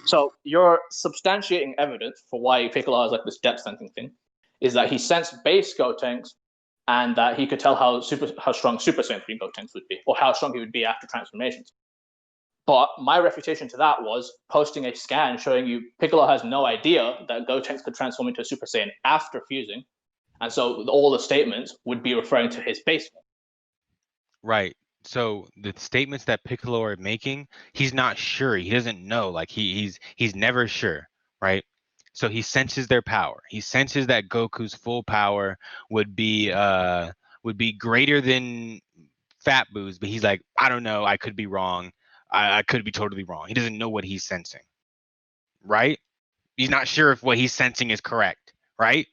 So you're substantiating evidence for why Piccolo has like this depth sensing thing, is that he sensed base Gotenks and that he could tell how strong Super Saiyan 3 Gotenks would be, or how strong he would be after transformations. But my refutation to that was posting a scan showing you Piccolo has no idea that Gotenks could transform into a Super Saiyan after fusing, and so all the statements would be referring to his base one. Right. So the statements that Piccolo are making, he's not sure. He doesn't know. Like he's never sure, right? So he senses their power. He senses that Goku's full power would be greater than Fat Boo's, but he's like, I don't know. I could be wrong. I could be totally wrong. He doesn't know what he's sensing, right? He's not sure if what he's sensing is correct, right?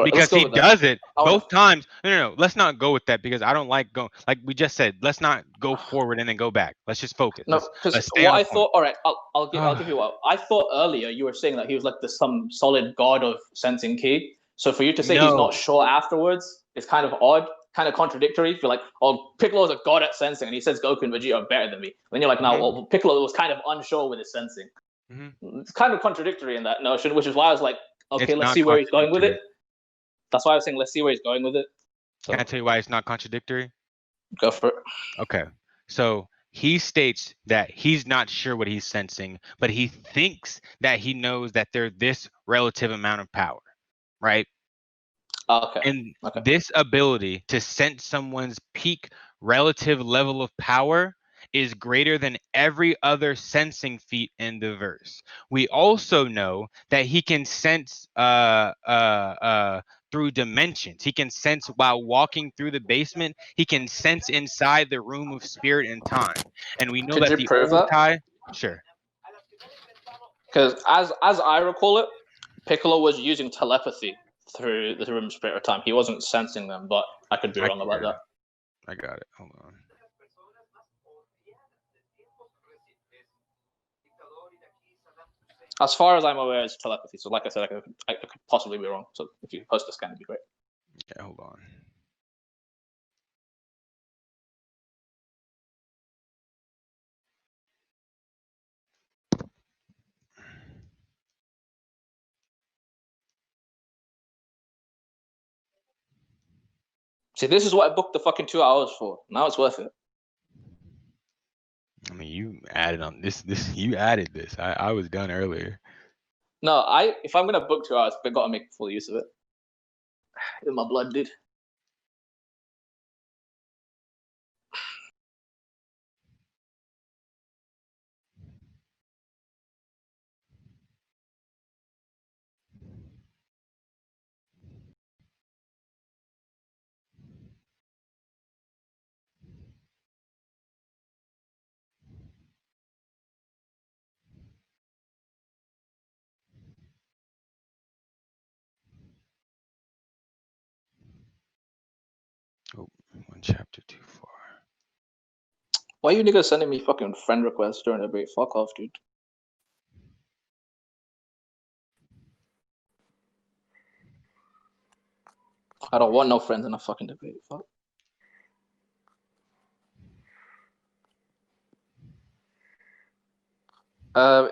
Because he does it both times. No. Let's not go with that because I don't like going. Like we just said, let's not go forward and then go back. Let's just focus. No, because what I thought. All right, I'll give you what I thought earlier. You were saying that he was like some solid god of sensing ki. So for you to say he's not sure afterwards is kind of odd, kind of contradictory. You're like, oh, Piccolo's a god at sensing, and he says Goku and Vegeta are better than me. Then you're like, no, well, Piccolo was kind of unsure with his sensing. It's kind of contradictory in that notion, which is why I was like, okay, let's see where he's going with it. That's why I was saying, let's see where he's going with it. So, can I tell you why it's not contradictory? Go for it. Okay. So he states that he's not sure what he's sensing, but he thinks that he knows that they're this relative amount of power, right? Okay. And this ability to sense someone's peak relative level of power is greater than every other sensing feat in the verse. We also know that he can sense through dimensions. He can sense while walking through the basement. He can sense inside the room of spirit and time. And we know that the Obutai, sure. Because as I recall it, Piccolo was using telepathy through the room of spirit of time. He wasn't sensing them, but I could be wrong about that. I got it. Hold on. As far as I'm aware, it's telepathy. So, like I said, I could possibly be wrong. So, if you post the scan, it'd be great. Yeah, hold on. See, this is what I booked the fucking 2 hours for. Now it's worth it. I mean, you added on this. You added this. I was done earlier. No, if I'm gonna book 2 hours, I gotta make full use of it. In my blood, dude. Oh, one chapter too far. Why you niggas sending me fucking friend requests during debate? Fuck off, dude. I don't want no friends in a fucking debate. Fuck.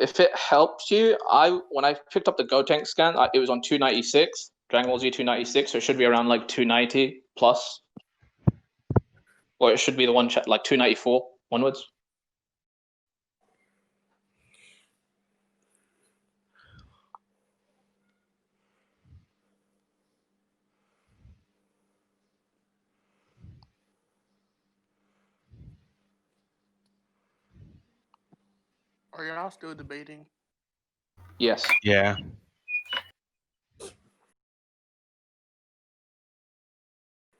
If it helps you, when I picked up the Go Tank scan, it was on 296, Dragon Ball Z 296, so it should be around like 290 plus, or it should be the one like 294 onwards. Are y'all still debating? Yes. Yeah.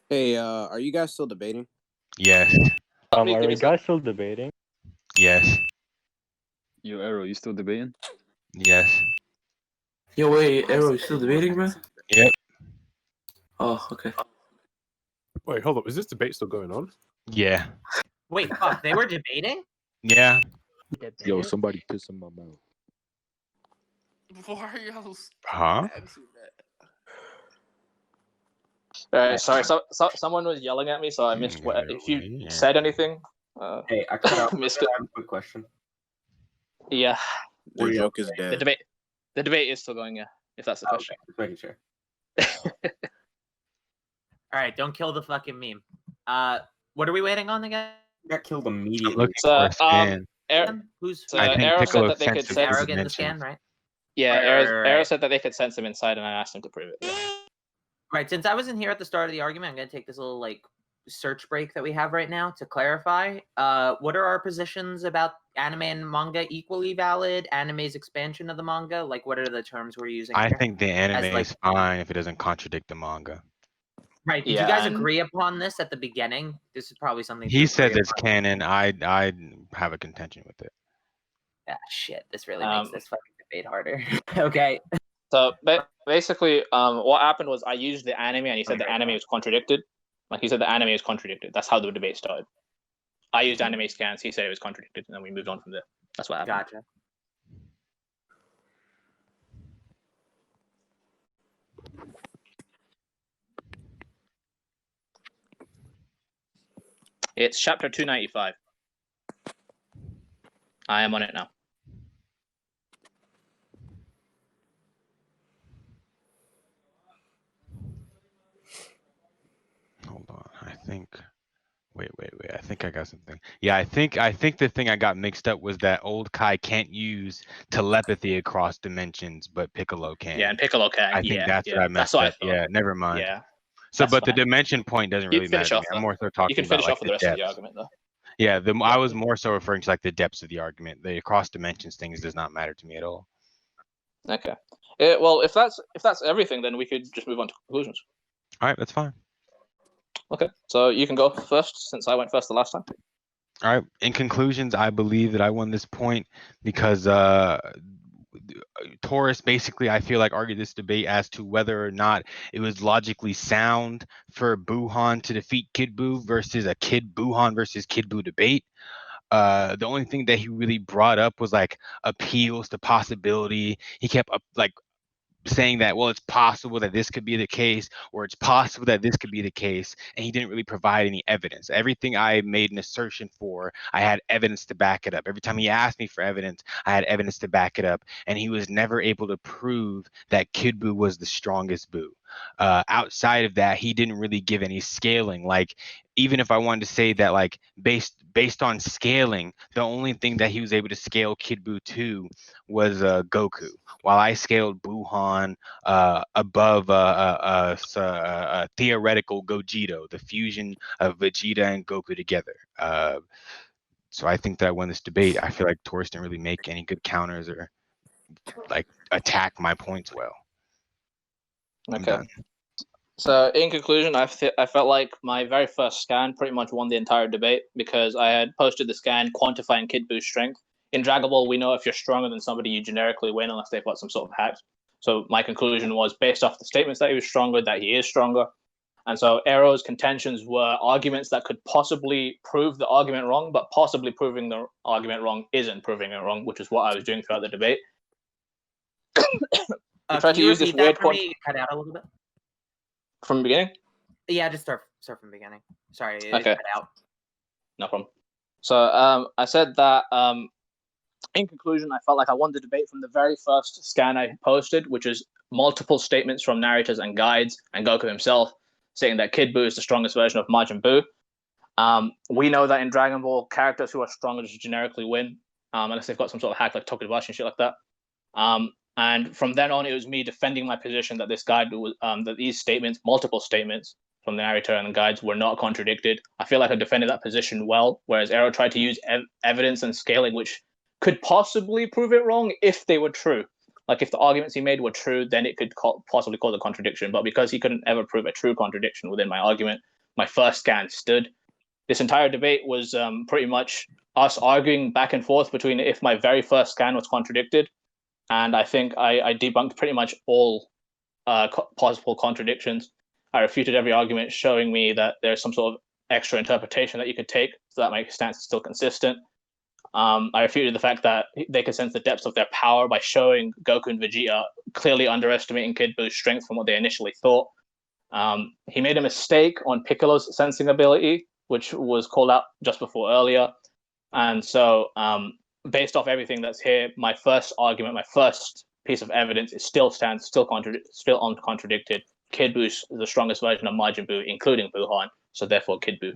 Hey, are you guys still debating? Yes. Are you guys still debating? Yes. Yo, Aero, you still debating? Yes. Yo, wait, Aero, you still debating, bro? Yep. Oh, okay. Wait, hold up. Is this debate still going on? Yeah. Wait, fuck, they were debating? Yeah. Yo, somebody piss in my mouth. Why are y'all Huh? asking that? Alright, sorry. So someone was yelling at me, so I missed what. If you said anything, Hey, I cut out. missed it. I have a quick question. Yeah. The joke is The dead. debate is still going. Yeah, if that's the question. Just making sure. All right, don't kill the fucking meme. What are we waiting on again? Got killed immediately. Looking for a scan. Who's I think Arrow said Piccolo that they could sensed sense Arrow getting the scan, dimensions. right? Yeah, Right. Arrow said that they could sense him inside, and I asked him to prove it. Yeah. Right, since I wasn't here at the start of the argument, I'm going to take this little like search break that we have right now to clarify. What are our positions about anime and manga equally valid? Anime's expansion of the manga? Like, what are the terms we're using I here? think the anime As, like- is fine if it doesn't contradict the manga. Right, did you guys agree upon this at the beginning? This is probably something He to says agree it's upon. canon. I have a contention with it. Ah, shit, this really makes this fucking debate harder. Okay. So basically, what happened was I used the anime, and he said the anime was contradicted. Like he said, the anime is contradicted. That's how the debate started. I used anime scans. He said it was contradicted, and then we moved on from there. That's what happened. Gotcha. It's chapter 295. I am on it now. Hold on. I think. Wait. I think I got something. Yeah, I think the thing I got mixed up was that old Kai can't use telepathy across dimensions, but Piccolo can. Yeah, and Piccolo can. I think that's what I messed up. Yeah, never mind. Yeah. So, but the dimension point doesn't really matter to me. I'm more so talking You can about finish like off with the rest of the argument, though. Yeah, I was more so referring to like the depths of the argument. The across dimensions things does not matter to me at all. Okay. Well, if that's everything, then we could just move on to conclusions. All right, that's fine. Okay, so you can go first since I went first the last time. All right. In conclusions, I believe that I won this point because Torrus basically, I feel like, argued this debate as to whether or not it was logically sound for Buuhan to defeat Kid Buu versus a Kid Buuhan versus Kid Buu debate. The only thing that he really brought up was like appeals to possibility. He kept like saying that, well, it's possible that this could be the case, or it's possible that this could be the case, and he didn't really provide any evidence. Everything I made an assertion for, I had evidence to back it up. Every time he asked me for evidence, I had evidence to back it up, and he was never able to prove that Kid Buu was the strongest Buu. Outside of that, he didn't really give any scaling. Like, even if I wanted to say that, like, based on scaling, the only thing that he was able to scale Kid Buu to was Goku, while I scaled Buuhan above theoretical Gogeta, the fusion of Vegeta and Goku together. So I think that I won this debate. I feel like Torrus didn't really make any good counters or like attack my points well. I'm Okay. done. So in conclusion, I felt like my very first scan pretty much won the entire debate because I had posted the scan quantifying Kid Buu's strength. In Dragon Ball, we know if you're stronger than somebody, you generically win unless they've got some sort of hacks. So my conclusion was, based off the statements that he was stronger, that he is stronger. And so Aero's contentions were arguments that could possibly prove the argument wrong, but possibly proving the argument wrong isn't proving it wrong, which is what I was doing throughout the debate. Can you use this weird point. You cut out a little bit. From the beginning? Yeah, just start from the beginning. Sorry, it okay. cut out. No problem. So I said that in conclusion, I felt like I won the debate from the very first scan I posted, which is multiple statements from narrators and guides and Goku himself saying that Kid Buu is the strongest version of Majin Buu. We know that in Dragon Ball, characters who are stronger just generically win, unless they've got some sort of hack like Tokudabashi and shit like that. And from then on, it was me defending my position that this guide was that these statements, multiple statements from the narrator and the guides, were not contradicted. I feel like I defended that position well, whereas Aero tried to use evidence and scaling, which could possibly prove it wrong if they were true. Like if the arguments he made were true, then it could possibly cause a contradiction. But because he couldn't ever prove a true contradiction within my argument, my first scan stood. This entire debate was pretty much us arguing back and forth between if my very first scan was contradicted. And I think I debunked pretty much all possible contradictions. I refuted every argument, showing me that there's some sort of extra interpretation that you could take, so that my stance is still consistent. I refuted the fact that they could sense the depths of their power by showing Goku and Vegeta clearly underestimating Kid Buu's strength from what they initially thought. He made a mistake on Piccolo's sensing ability, which was called out just before earlier. And so based off everything that's here, my first argument, my first piece of evidence, it still stands, still uncontradicted. Kid Buu is the strongest version of Majin Buu, including Buuhan, so therefore Kid Buu